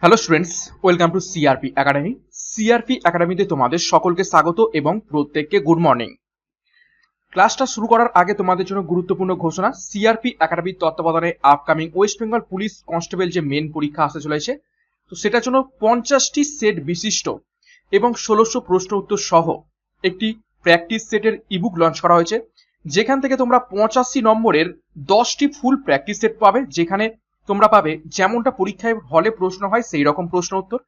Hello students, welcome to CRP academy. CRP একাডেমিতে তোমাদের সকলকে স্বাগত এবং প্রত্যেককে গুড মর্নিং। ক্লাসটা শুরু করার আগে তোমাদের জন্য গুরুত্বপূর্ণ ঘোষণা। সিআরপি একাডেমির তত্ত্বাবধানে upcoming West Bengal police constable যে মেন পরীক্ষা আসতে চলেছে, তো সেটার জন্য 50টি সেট বিশিষ্ট এবং 1600 প্রশ্ন উত্তর সহ একটি প্র্যাকটিস সেটের ইবুক লঞ্চ করা হয়েছে, যেখান থেকে তোমরা 85 নম্বরের 10টি ফুল প্র্যাকটিস সেট পাবে, যেখানে তোমরা পাবে যেমনটা পরীক্ষায় হলে প্রশ্ন হয় সেই রকম প্রশ্ন উত্তর,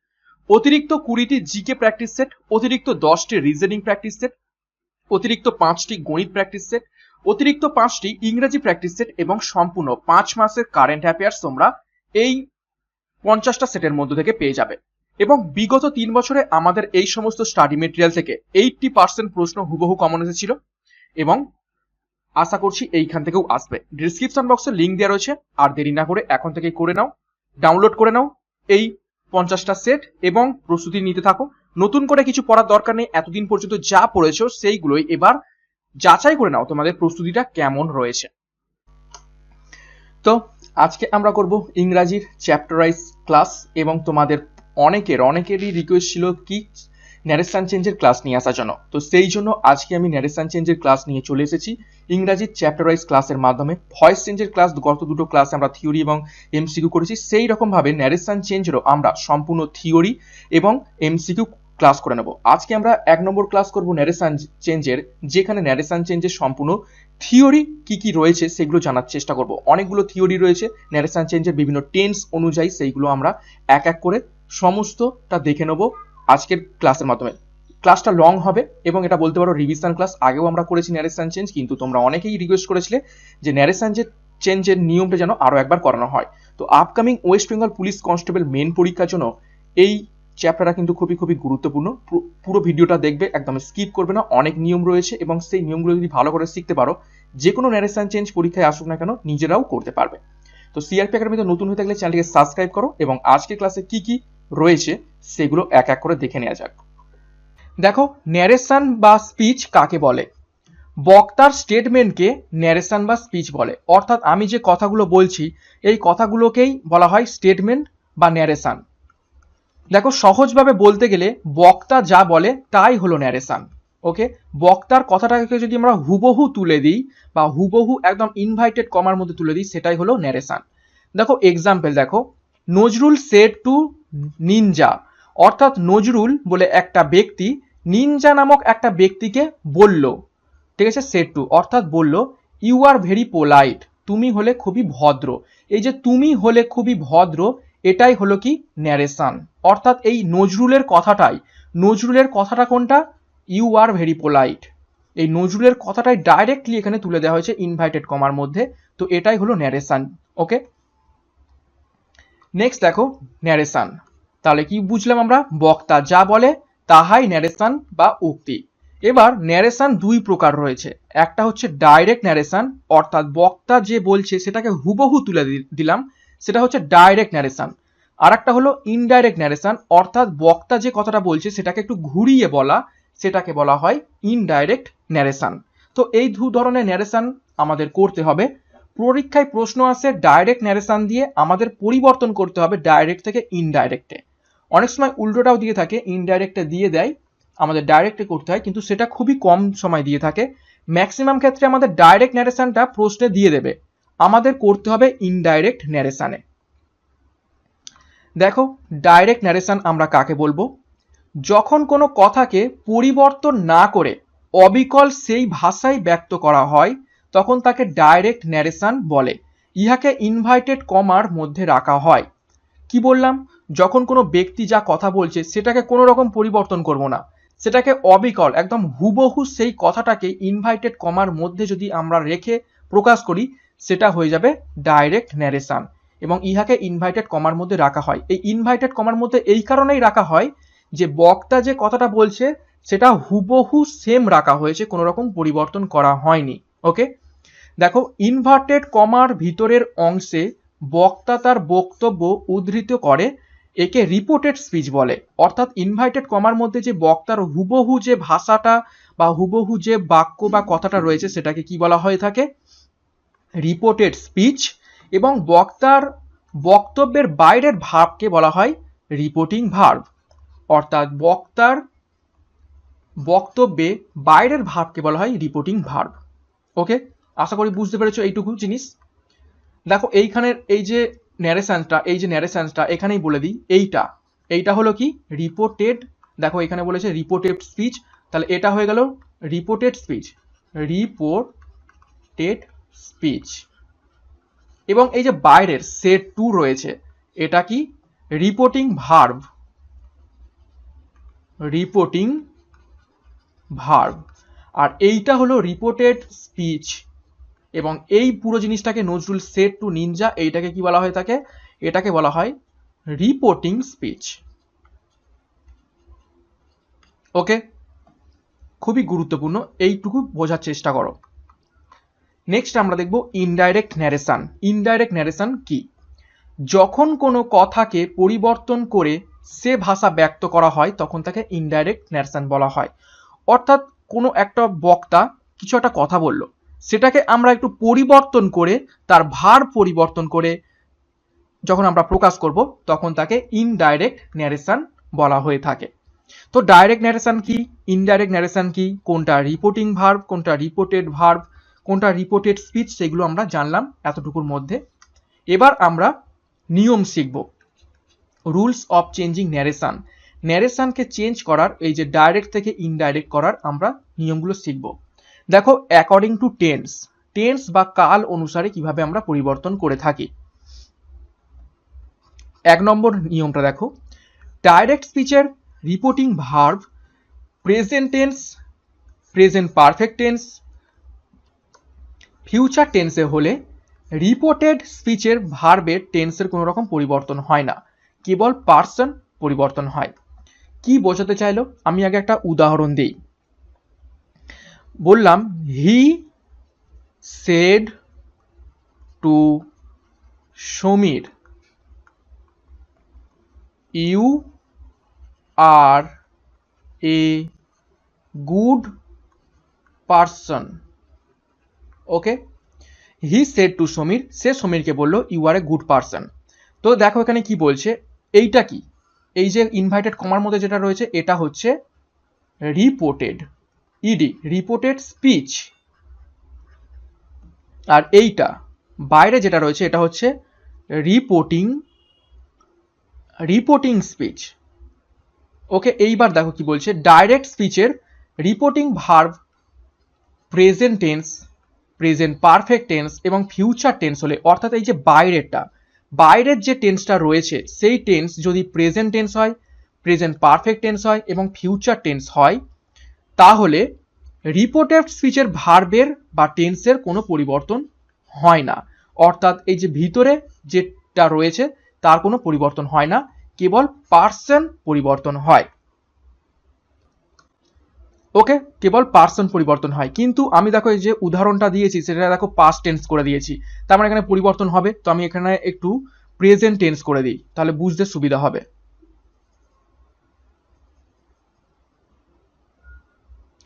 অতিরিক্ত 20টি জিকে প্র্যাকটিস সেট, অতিরিক্ত 10টি রিজনিং প্র্যাকটিস সেট, অতিরিক্ত 5টি গণিত প্র্যাকটিস সেট, অতিরিক্ত 5টি ইংরেজি প্র্যাকটিস সেট এবং সম্পূর্ণ 5 মাসের কারেন্ট অ্যাফেয়ার্স তোমরা এই 50টা সেটের মধ্যে থেকে পেয়ে যাবে। এবং বিগত 3 বছরে আমাদের এই সমস্ত স্টাডি মেটেরিয়াল থেকে 80% প্রশ্ন হুবহু কমন এসেছিল এবং আশা করছি এইখান থেকেও আসবে। ডিসক্রিপশন বক্সে লিঙ্ক দেওয়া রয়েছে, আর দেরি না করে এখন থেকে করে নাও, ডাউনলোড করে নাও এই 50টা সেট এবং প্রস্তুতি নিতে থাকো। নতুন করে কিছু পড়ার দরকার নেই, এতদিন পর্যন্ত যা পড়েছো সেইগুলোই এবার যাচাই করে নাও তোমাদের প্রস্তুতিটা কেমন রয়েছে। তো আজকে আমরা করব ইংরাজির চ্যাপ্টারাইজ ক্লাস এবং তোমাদের অনেকেরই রিকোয়েস্ট ছিল কি ন্যারেশন চেঞ্জের ক্লাস নিয়ে আসার জন্য। তো সেই জন্য আজকে আমি ন্যারেশন চেঞ্জের ক্লাস নিয়ে চলে এসেছি ইংরাজির চ্যাপ্টারাইজ ক্লাসের মাধ্যমে। ভয়েস চেঞ্জের ক্লাস গত দুটো ক্লাসে আমরা থিওরি এবং এমসিকিউ করেছি, সেই রকম ভাবে ন্যারেশন চেঞ্জেরও আমরা সম্পূর্ণ থিওরি এবং এমসিকিউ ক্লাস করে নেব। আজকে আমরা 1 নম্বর ক্লাস করব ন্যারেশন চেঞ্জের, যেখানে ন্যারেশন চেঞ্জের সম্পূর্ণ থিওরি কি রয়েছে সেগুলো জানার চেষ্টা করব। অনেকগুলো থিওরি রয়েছে ন্যারেশন চেঞ্জের বিভিন্ন টেন্স অনুযায়ী, সেইগুলো আমরা এক এক করে সমস্তটা দেখে নেব আজকের ক্লাসের মাধ্যমে। ক্লাসটা লং হবে এবং এটা বলতে পারো রিভিশন ক্লাস। আগেও আমরা করেছি ন্যারেশন চেঞ্জ, কিন্তু তোমরা অনেকেই রিকোয়েস্ট করেছিলে যে ন্যারেশন চেঞ্জের নিয়মটা যেন আরো একবার করানো হয়। তো upcoming West Bengal police constable main পরীক্ষার জন্য এই চ্যাপ্টারটা কিন্তু খুবই গুরুত্বপূর্ণ। পুরো ভিডিওটা দেখবে, একদম স্কিপ করবে না। অনেক নিয়ম রয়েছে এবং সেই নিয়মগুলো যদি ভালো করে শিখতে পারো, যে কোনো ন্যারেশন চেঞ্জ পরীক্ষায় আসুক না কেন নিজেরাও করতে পারবে। তো সিআরপি একাডেমিতে নতুন হয়ে থাকলে চ্যানেলটিকে সাবস্ক্রাইব করো এবং আজকে ক্লাসে কি রয়েছে সেগুলো এক এক করে দেখে নেওয়া যাক। দেখো, ন্যারেশন বা স্পিচ কাকে বলে? বক্তার স্টেটমেন্টকে ন্যারেশন বা স্পিচ বলে। অর্থাৎ আমি যে কথাগুলো বলছি এই কথাগুলোকেই বলা হয় স্টেটমেন্ট বা ন্যারেশন। দেখো, সহজভাবে বলতে গেলে বক্তা যা বলে তাই হলো ন্যারেশন। ওকে, বক্তার কথাটাকে যদি আমরা হুবহু তুলে দিই বা হুবহু একদম ইনভাইটেড কমার মধ্যে তুলে দিই, সেটাই হলো ন্যারেশন। দেখো এক্সাম্পল, দেখো নজরুল সেড টু নিনজা, অর্থাৎ নজরুল বলে একটা ব্যক্তি নিনজা নামক একটা ব্যক্তিকে বলল, ঠিক আছে, সেড টু অর্থাৎ বলল ইউ আর ভেরি পোলাইট, তুমি হলে খুবই ভদ্র। এই যে তুমি হলে খুবই ভদ্র, এটাই হলো কি ন্যারেশন। অর্থাৎ এই নজরুলের কথাটা কোনটা? You are very polite. এই নজরুলের কথাটাই ডাইরেক্টলি এখানে তুলে দেওয়া হয়েছে ইনভাইটেড কমার মধ্যে, তো এটাই হলো ন্যারেশন। ওকে, নেক্সট দেখো ন্যারেশন। তাহলে কি বুঝলাম আমরা? বক্তা যা বলে তাহাই ন্যারেশন বা উক্তি। এবার ন্যারেশন দুই প্রকার রয়েছে। একটা হচ্ছে ডাইরেক্ট ন্যারেশন, অর্থাৎ বক্তা যে বলছে সেটাকে হুবহু তুলে দিলাম, সেটা হচ্ছে ডাইরেক্ট ন্যারেশন। আর একটা হলো ইনডাইরেক্ট ন্যারেশন, অর্থাৎ বক্তা যে কথাটা বলছে সেটাকে একটু ঘুরিয়ে বলা, সেটাকে বলা হয় ইনডাইরেক্ট ন্যারেশন। তো এই দু ধরনের ন্যারেশন আমাদের করতে হবে। পরীক্ষায় প্রশ্ন আসে ডাইরেক্ট ন্যারেশন দিয়ে, আমাদের পরিবর্তন করতে হবে ডাইরেক্ট থেকে ইনডাইরেক্টে। অনেক সময় উল্টোটাও দিয়ে থাকে, ইনডাইরেক্টে দিয়ে দেয়, আমাদের ডাইরেক্টে করতে হয়, কিন্তু সেটা খুবই কম সময় দিয়ে থাকে। ম্যাক্সিমাম ক্ষেত্রে আমাদের ডাইরেক্ট ন্যারেশনটা প্রশ্নে দিয়ে দেবে, আমাদের করতে হবে ইনডাইরেক্ট ন্যারেশনে। দেখো, ডাইরেক্ট ন্যারেশন আমরা কাকে বলবো? যখন কোনো কথাকে পরিবর্তন না করে অবিকল সেই ভাষায় ব্যক্ত করা হয়, তখন তাকে ডাইরেক্ট ন্যারেশন বলে। ইহাকে ইনভাইটেড কমার মধ্যে রাখা হয়। কি বললাম? যখন কোনো ব্যক্তি যা কথা বলছে সেটাকে কোনো রকম পরিবর্তন করব না, সেটাকে অবিকল একদম হুবহু সেই কথাটাকে ইনভাইটেড কমার মধ্যে যদি আমরা রেখে প্রকাশ করি, সেটা হয়ে যাবে ডাইরেক্ট ন্যারেশন এবং ইহাকে ইনভাইটেড কমার মধ্যে রাখা হয়। এই ইনভাইটেড কমার মধ্যে এই কারণেই রাখা হয় যে বক্তা যে কথাটা বলছে সেটা হুবহু সেম রাখা হয়েছে, কোনো রকম পরিবর্তন করা হয়নি। ওকে, দেখো ইনভার্টেড কমার ভিতরের অংশে বক্তা তার বক্তব্য উদ্ধৃত করে, একে রিপোর্টেড স্পিচ বলে। অর্থাৎ ইনভার্টেড কমার মধ্যে যে বক্তার হুবহু যে ভাষাটা বা হুবহু যে বাক্য বা কথাটা রয়েছে সেটাকে কি বলা হয়ে থাকে? Reported speech. এবং বক্তার বক্তব্যের বাইরের ভাবকে বলা হয় রিপোর্টিং ভার্ব, অর্থাৎ বক্তার বক্তব্যে বাইরের ভার্বকে বলা হয় রিপোর্টিং ভার্ব। ওকে, আশা করি বুঝতে পেরেছো এইটুকু জিনিস। দেখো এইখানের এই যে ন্যারেশনটা এখানেই বলে দিই, এইটা হলো কি রিপোর্টেড। দেখো এখানে বলেছে রিপোর্টেড স্পিচ, তাহলে এটা হয়ে গেল রিপোর্টেড স্পিচ। এবং এই যে বাইরের সেট টু রয়েছে, এটা কি রিপোর্টিং ভার্ব, আর এইটা হলো রিপোর্টেড স্পিচ। এবং এই পুরো জিনিসটাকে নজরুল সেট টু নিনজা, এইটাকে কি বলা হয় থাকে, এটাকে বলা হয় রিপোর্টিং স্পিচ। ওকে, খুবই গুরুত্বপূর্ণ, এইটুকু বোঝার চেষ্টা করো। নেক্সট আমরা দেখব ইনডাইরেক্ট ন্যারেশন কি। যখন কোনো কথাকে পরিবর্তন করে সে ভাষা ব্যক্ত করা হয় তখন তাকে ইনডাইরেক্ট ন্যারেশন বলা হয়। অর্থাৎ কোনো একটা বক্তা কিছু একটা কথা বলল, সেটাকে আমরা একটু পরিবর্তন করে, তার ভার পরিবর্তন করে যখন আমরা প্রকাশ করব তখন তাকে ইনডাইরেক্ট ন্যারেশন বলা হয়ে থাকে। তো ডাইরেক্ট ন্যারেশন কি, ইনডাইরেক্ট ন্যারেশন কি, কোনটা রিপোর্টিং ভার্ব, কোনটা রিপোর্টেড ভার্ব, কোনটা রিপোর্টেড স্পিচ, সেগুলো আমরা জানলাম এতটুকুর মধ্যে। এবার আমরা নিয়ম শিখব, রুলস অফ চেঞ্জিং ন্যারেশনকে চেঞ্জ করার, এই যে ডাইরেক্ট থেকে ইনডাইরেক্ট করার আমরা নিয়মগুলো শিখব। দেখো অ্যাকর্ডিং টু টেন্স বা কাল অনুসারে কিভাবে আমরা পরিবর্তন করে থাকি। 1 নম্বর নিয়মটা দেখো, ডাইরেক্ট স্পিচের reporting verb present tense, present perfect tense, future টেন্সে হলে রিপোর্টেড স্পিচের ভার্বের টেন্সের কোনো রকম পরিবর্তন হয় না, কেবল পার্সন পরিবর্তন হয়। কি বোঝাতে চাইলো, আমি আগে একটা উদাহরণ দিই। বললাম he said to Sameer, you are a good person. Okay, he said to Sameer, সে সমীরকে বলল you are a good person. তো দেখো এখানে কি বলছে, এইটা কি, এই যে ইনভাইটেড কমার মধ্যে যেটা রয়েছে এটা হচ্ছে রিপোর্টেড স্পিচ, আর এইটা বাইরে যেটা রয়েছে এটা হচ্ছে রিপোর্টিং স্পিচ। ওকে, এইবার দেখো কি বলছে, ডাইরেক্ট স্পিচের reporting verb present tense, present perfect tense এবং ফিউচার টেন্স হলে, অর্থাৎ এই যে বাইরের যে টেন্সটা রয়েছে সেই টেন্স যদি প্রেজেন্ট টেন্স হয়, প্রেজেন্ট পারফেক্ট টেন্স হয় এবং ফিউচার টেন্স হয়, তাহলে রিপোর্টেড স্পিচের ভার্বের বা টেন্সের কোনো পরিবর্তন হয় না। অর্থাৎ এই যে ভিতরে যেটা রয়েছে তার কোনো পরিবর্তন হয় না, কেবল পার্সন পরিবর্তন হয়। ওকে, কেবল পার্সন পরিবর্তন হয়। কিন্তু আমি দেখো এই যে উদাহরণটা দিয়েছি সেটা দেখো পাস্ট টেন্স করে দিয়েছি, তার মানে এখানে পরিবর্তন হবে। তো আমি এখানে একটু প্রেজেন্ট টেন্স করে দিই, তাহলে বুঝতে সুবিধা হবে।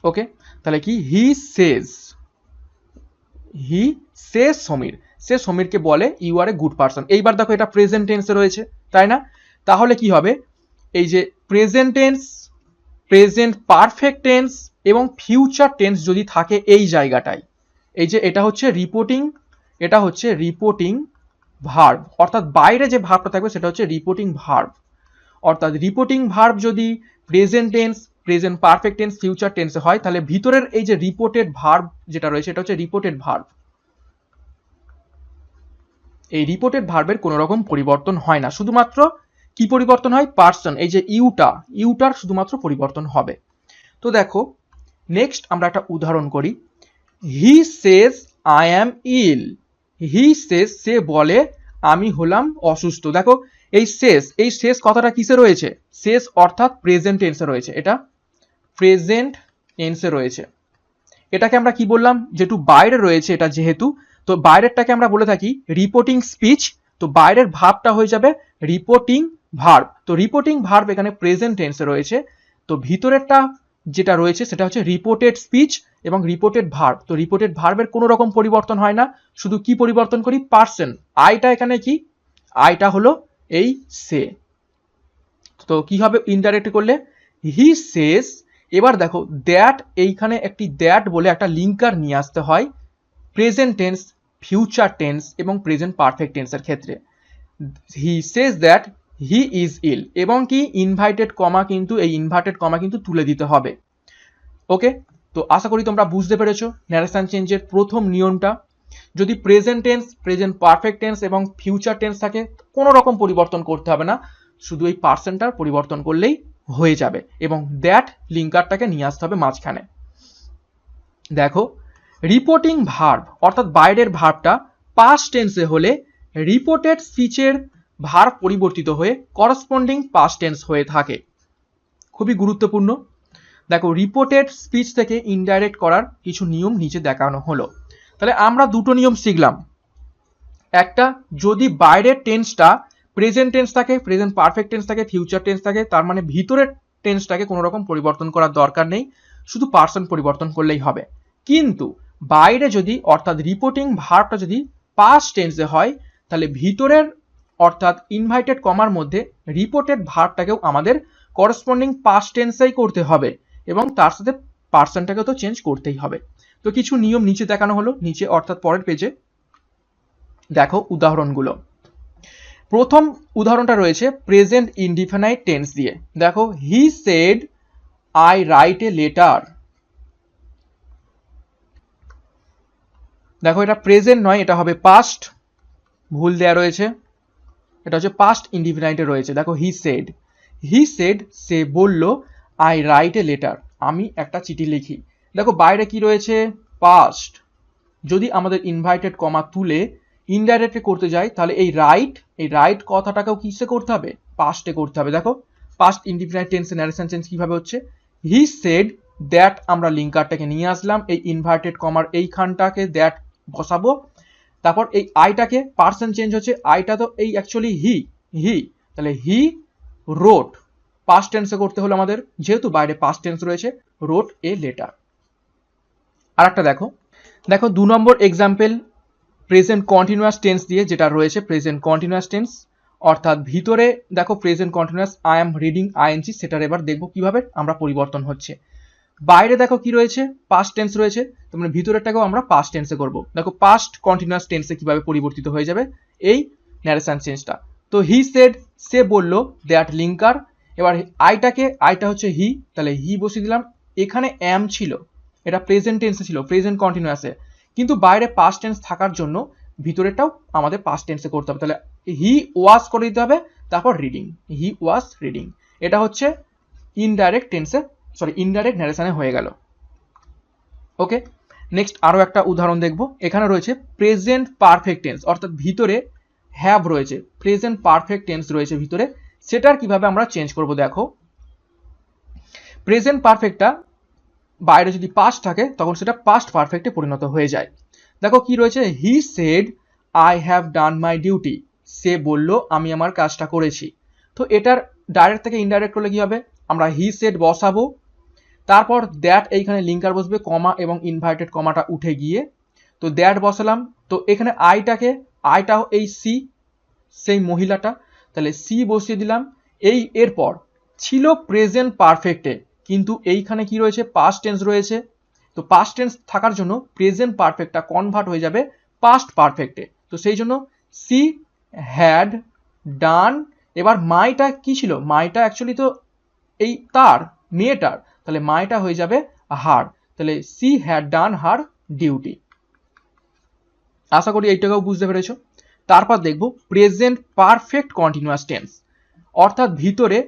ওকে, তাহলে কি, হি সেজ সমীর, সে সমীরকে বলে you are a good person. এইবার দেখো এটা প্রেজেন্ট টেন্সে রয়েছে, তাই না? তাহলে কি হবে, এই যে present tense, present perfect tense এবং ফিউচার টেন্স যদি থাকে এই জায়গাটায়, এই যে এটা হচ্ছে রিপোর্টিং ভার্ব, অর্থাৎ বাইরে যে ভার্বটা থাকবে সেটা হচ্ছে রিপোর্টিং ভার্ব। অর্থাৎ রিপোর্টিং ভার্ব যদি present tense, present perfect tense, future টেন্সে হয়, তাহলে ভিতরের এই যে রিপোর্টেড ভার্ব যেটা রয়েছে এটা হচ্ছে রিপোর্টেড ভার্ব। এই রিপোর্টেড ভার্বের কোনো রকম পরিবর্তন হয় না, শুধুমাত্র কি পরিবর্তন হয়, পার্সন, এই যে ইউটার শুধুমাত্র পরিবর্তন হবে। তো দেখো নেক্সট আমরা একটা উদাহরণ করি। হি সেজ আই অ্যাম ইল, সে বলে আমি হলাম অসুস্থ। দেখো এই শেষ কথাটা কিসে রয়েছে, শেষ অর্থাৎ প্রেজেন্ট টেন্সে রয়েছে, এটা প্রেজেন্ট টেন্সে রয়েছে। এটাকে আমরা কি বললাম, যেটু বাইরে রয়েছে এটা যেহেতু, তো বাইরেরটাকে আমরা বলে থাকি রিপোর্টিং স্পিচ, তো বাইরের ভার্বটা হয়ে যাবে রিপোর্টিং ভার্ব। তো রিপোর্টিং ভার্ব এখানে প্রেজেন্ট টেন্সে রয়েছে, তো ভিতরেরটা যেটা রয়েছে সেটা হচ্ছে রিপোর্টেড স্পিচ এবং রিপোর্টেড ভার্ব। তো রিপোর্টেড ভার্বের কোনো রকম পরিবর্তন হয় না, শুধু কি পরিবর্তন করি, পার্সন। আইটা এখানে কি, আইটা হলো এই সে। তো কি হবে ইনডাইরেক্ট করলে, হি সেজ, এবার দেখো দ্যাট, এইখানে একটি দ্যাট বলে একটা লিঙ্কার নিয়ে আসতে হয় প্রেজেন্ট টেন্স, ফিউচার টেন্স এবং প্রেজেন্ট পারফেক্ট টেন্সের ক্ষেত্রে। হি says that he is ill, এবং কি ইনভাইটেড কমা, কিন্তু এই ইনভার্টেড কমা কিন্তু তুলে দিতে হবে। ওকে, তো আশা করি তোমরা বুঝতে পেরেছো ন্যারেশন চেঞ্জের প্রথম নিয়মটা। যদি present tense, present perfect tense এবং ফিউচার টেন্স থাকে, কোনো রকম পরিবর্তন করতে হবে না, শুধু এই পার্সেন্টটার পরিবর্তন করলেই হয়ে যাবে, এবং দ্যাট লিঙ্কারটাকে নিয়ে আসতে হবে মাঝখানে। দেখো রিপোর্টিং ভার্ব অর্থাৎ বাইরের ভার্বটা পাস্ট টেন্সে হলে রিপোর্টেড স্পিচের ভার্ব পরিবর্তিত হয়ে করসপন্ডিং পাস্ট টেন্স হয়ে থাকে। খুবই গুরুত্বপূর্ণ। দেখো রিপোর্টেড স্পিচ থেকে ইনডাইরেক্ট করার কিছু নিয়ম নিচে দেখানো হলো। তাহলে আমরা দুটো নিয়ম শিখলাম। একটা, যদি বাইরের টেন্সটা প্রেজেন্ট টেন্স থাকে, প্রেজেন্ট পারফেক্ট টেন্স থাকে, ফিউচার টেন্স থাকে, তার মানে ভিতরের টেন্সটাকে কোনো রকম পরিবর্তন করার দরকার নেই, শুধু পার্সেন্ট পরিবর্তন করলেই হবে। কিন্তু বাইরে যদি অর্থাৎ রিপোর্টিং ভার্বটা যদি পাস্ট টেন্সে হয়, তাহলে ভিতরের অর্থাৎ ইনভাইটেড কমার মধ্যে রিপোর্টেড ভার্বটাকেও আমাদের করসপন্ডিং পাস্ট টেন্সেই করতে হবে, এবং তার সাথে পার্সেন্টটাকে তো চেঞ্জ করতেই হবে। তো কিছু নিয়ম নিচে দেখানো হলো, নিচে অর্থাৎ পরের পেজে দেখো উদাহরণগুলো। প্রথম উদাহরণটা রয়েছে প্রেজেন্ট ইনডিফিনাইট টেন্স দিয়ে। দেখো he said I write a letter. দেখো এটা প্রেজেন্ট নয়, এটা হবে পাস্ট, ভুল দেয়া রয়েছে, এটা হচ্ছে পাস্ট ইনডিফিনাইটে রয়েছে। দেখো হি সেড, হি সেড সে বলল, আই রাইট এ লেটার আমি একটা চিঠি লিখি। দেখো বাইরে কি রয়েছে, পাস্ট, যদি আমাদের ইনভাইটেড কমা তুলে ইনডাইরেক্টলি করতে যাই, তাহলে এই রাইট কথাটাকেও কিসে করতে হবে, পাস্টে করতে হবে। দেখো পাস্ট ইনডিফিনাইট টেন্সে ন্যারেশন চেঞ্জ কিভাবে হচ্ছে, হি সেড দ্যাট, আমরা লিঙ্কারটাকে নিয়ে আসলাম, এই ইনভার্টেড কমার এইখানটাকে দ্যাট বসাবো, তারপর এই আইটাকে পার্সন চেঞ্জ হচ্ছে, আইটা তো এই অ্যাকচুয়ালি হি, তাহলে হি রোট, পাস্ট টেন্সে করতে হলো আমাদের, যেহেতু বাইরে পাস্ট টেন্স রয়েছে, রোট এ লেটার। আর একটা দেখো 2 number example present continuous tense দিয়ে, যেটা রয়েছে প্রেজেন্ট কন্টিনিউয়াস টেন্স, অর্থাৎ ভিতরে দেখো present continuous I am reading ING, সেটার এবার দেখবো কিভাবে আমরা পরিবর্তন হচ্ছে। বাইরে দেখো কি রয়েছে, পাস্ট টেন্স রয়েছে, তোমরা ভিতরেরটাকেও আমরা পাস্ট টেন্সে করব। দেখো পাস্ট কন্টিনিউয়াস টেন্সে কিভাবে পরিবর্তিত হয়ে যাবে এই ন্যারেশন চেঞ্জটা। তো হি সেড, সে বলল, দ্যাট লিঙ্কার, এবার আইটা হচ্ছে হি, তাহলে হি বসিয়ে দিলাম, এখানে এম ছিল, এটা প্রেজেন্ট টেন্সে ছিল, প্রেজেন্ট কন্টিনিউয়াসে, কিন্তু বাইরে পাস্ট টেন্স থাকার জন্য ভিতরেরটাও আমাদের পাস্ট টেন্সে করতে হবে, তাহলে হি ওয়াজ করে দিতে হবে, তারপর রিডিং, হি ওয়াজ রিডিং। এটা হচ্ছে ইনডাইরেক্ট টেন্সে, ইনডাইরেক্ট ন্যারেশনে হয়ে গেল। ওকে, নেক্সট আরো একটা উদাহরণ দেখব। এখানে রয়েছে প্রেজেন্ট পারফেক্ট টেন্স, অর্থাৎ ভিতরে হ্যাভ রয়েছে, প্রেজেন্ট পারফেক্ট টেন্স রয়েছে ভিতরে, সেটার কিভাবে আমরা চেঞ্জ করব। দেখো প্রেজেন্ট পারফেক্টটা বাইরে যদি পাস্ট থাকে তখন সেটা পাস্ট পারফেক্টে পরিণত হয়ে যায়। দেখো কি রয়েছে, he said I have done my duty, সে বলল আমি আমার কাজটা করেছি। তো এটার ডাইরেক্ট থেকে ইনডাইরেক্ট করলে কি হবে, আমরা হি সেড বসাবো, তারপর দ্যাট এইখানে লিঙ্কার বসবে, কমা এবং ইনভার্টেড কমাটা উঠে গিয়ে, তো দ্যাট বসালাম, তো এখানে আইটাও এই সি, সেই মহিলাটা, তাহলে সি বসিয়ে দিলাম। এরপর ছিল প্রেজেন্ট পারফেক্টে, কিন্তু এইখানে কি রয়েছে, পাস্ট টেন্স রয়েছে, তো পাস্ট টেন্স থাকার জন্য প্রেজেন্ট পারফেক্টটা কনভার্ট হয়ে যাবে পাস্ট পারফেক্টে, তো সেই জন্য সি হ্যাড ডান, এবার মাইটা কি ছিল, মাইটা অ্যাকচুয়ালি তো এই তার মেয়েটার, তাহলে মাইটা হয়ে যাবে হার, তাহলে she had done her duty. আশা করি এইটাকেও বুঝতে পেরেছো। তারপর দেখব প্রেজেন্ট পারফেক্ট কন্টিনিউয়াস টেন্স, অর্থাৎ ভিতরে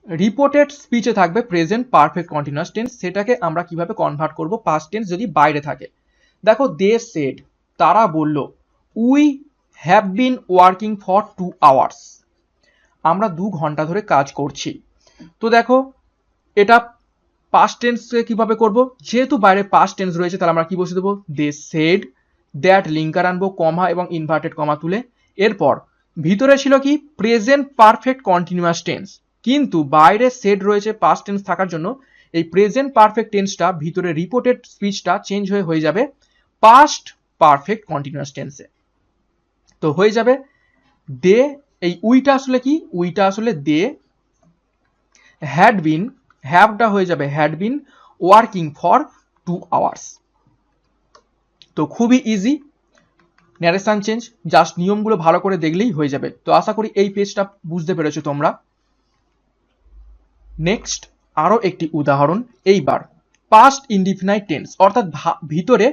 রিপোর্টেড স্পিচে থাকবে প্রেজেন্ট পারফেক্ট কন্টিনিউয়াস টেন্স, সেটাকে আমরা কিভাবে কনভার্ট করব পাস্ট টেন্স যদি বাইরে থাকে। দেখো দে সেড, তারা বলল, we have been working for 2 hours, আমরা 2 ঘন্টা ধরে কাজ করছি। তো দেখো এটা পাস্ট টেন্সে কিভাবে করব, যেহেতু বাইরে পাস্ট টেন্স রয়েছে, তাহলে আমরা কি বসে দেবো, দে সেড, দ্যাট লিঙ্কার আনবো, কমা এবং ইনভার্টেড কমা তুলে, এরপর ভিতরে ছিল কি প্রেজেন্ট পারফেক্ট কন্টিনিউয়াস টেন্স, কিন্তু বাইরে সেড রয়েছে পাস্ট টেন্স থাকার জন্য এই প্রেজেন্ট পারফেক্ট টেন্সটা ভিতরে রিপোর্টেড স্পিচটা চেঞ্জ হয়ে যাবে পাস্ট পারফেক্ট কন্টিনিউয়াস টেন্সে। তো হয়ে যাবে দে, এই উইটা আসলে কি, উইটা আসলে দে, হ্যাড বিন, হ্যাভটা হয়ে যাবে had been working for 2 hours. তো খুবই ইজি ন্যারেশন চেঞ্জ, জাস্ট নিয়মগুলো ভালো করে দেখলেই হয়ে যাবে। তো আশা করি এই পেজটা বুঝতে পেরেছো তোমরা। নেক্সট আরো একটি উদাহরণ, এইবার পাস্ট ইনডিফিনাইট টেন্স, অর্থাৎ ভিতরে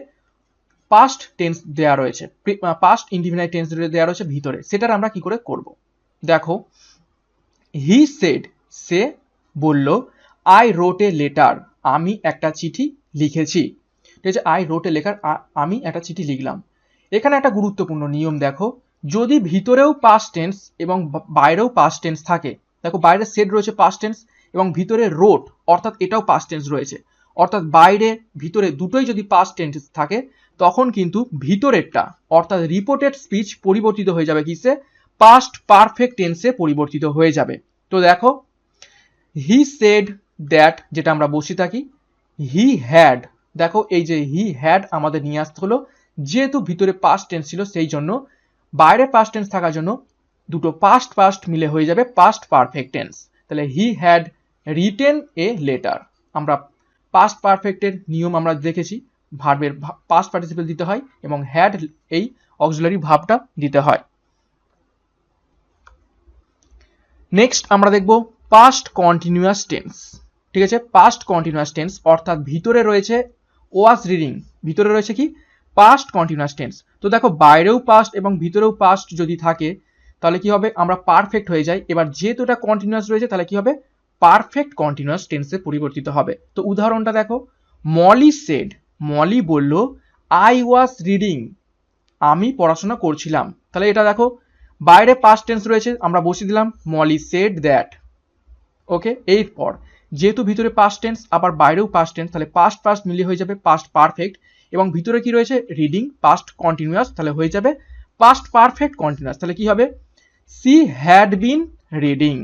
পাস্ট টেন্স দেওয়া রয়েছে, পাস্ট ইনডিফিনাইট টেন্স দেওয়া রয়েছে ভিতরে, সেটার আমরা কি করে করব। দেখো, হি সেড, সে বলল, আই রোট এ লেটার, আমি একটা চিঠি লিখেছি। ঠিক আছে, আই রোট এ লেটার, আমি একটা চিঠি লিখলাম। এখানে একটা গুরুত্বপূর্ণ নিয়ম দেখো, যদি ভিতরেও পাস্ট টেন্স এবং বাইরেও পাস্ট টেন্স থাকে, দেখো বাইরে সেড রয়েছে পাস্ট টেন্স এবং ভিতরে রোট অর্থাৎ এটাও পাস্ট টেন্স রয়েছে, অর্থাৎ বাইরে ভিতরে দুটোই যদি পাস্ট টেন্স থাকে তখন কিন্তু ভিতরেরটা অর্থাৎ রিপোর্টেড স্পিচ পরিবর্তিত হয়ে যাবে কিসে, পাস্ট পারফেক্ট টেন্সে পরিবর্তিত হয়ে যাবে। তো দেখো, হি সেড দ্যাট, যেটা আমরা বসে থাকি, হি হ্যাড, দেখো এই যে হি হ্যাড আমাদের নিয়ে আসতে হলো, যেহেতু ভিতরে পাস্ট টেন্স ছিল সেই জন্য বাইরে পাস্ট টেন্স থাকার জন্য দুটো পাস্ট পাস্ট মিলে হয়ে যাবে পাস্ট পারফেক্ট টেন্স। তাহলে he had written a letter, আমরা পাস্ট পারফেক্টের নিয়ম আমরা দেখেছি, ভার্বের পাস্ট পার্টিসিপল দিতে হয় এবং হ্যাড এই অক্সিলারি ভার্বটা দিতে হয়। নেক্সট আমরা দেখব পাস্ট কন্টিনিউয়াস টেন্স। ঠিক আছে, পাস্ট কন্টিনিউয়াস টেন্স অর্থাৎ ভিতরে রয়েছে ওয়াজ রিডিং, ভিতরে রয়েছে কি পাস্ট কন্টিনিউয়াস টেন্স। তো দেখো বাইরেও পাস্ট এবং ভিতরেও পাস্ট যদি থাকে তাহলে কি হবে, আমরা পারফেক্ট হয়ে যাই। এবার যেহেতু এটা কন্টিনিউয়াস রয়েছে তাহলে কি হবে, পারফেক্ট কন্টিনিউয়াস টেন্সে পরিবর্তিত হবে। তো উদাহরণটা দেখো, মলি সেড, মলি বলল, আই ওয়াজ রিডিং, আমি পড়াশোনা করছিলাম। তাহলে এটা দেখো বাইরে পাস্ট টেন্স রয়েছে, আমরা বসিয়ে দিলাম মলি সেড দ্যাট। ওকে, এরপর যেহেতু ভিতরে পাস্ট টেন্স আবার বাইরেও পাস্ট টেন্স, তাহলে পাস্ট পাস্ট মিলিয়ে হয়ে যাবে পাস্ট পারফেক্ট, এবং ভিতরে কি রয়েছে রিডিং পাস্ট কন্টিনিউয়াস, তাহলে হয়ে যাবে পাস্ট পারফেক্ট কন্টিনিউয়াস। তাহলে কি হবে, she had been reading,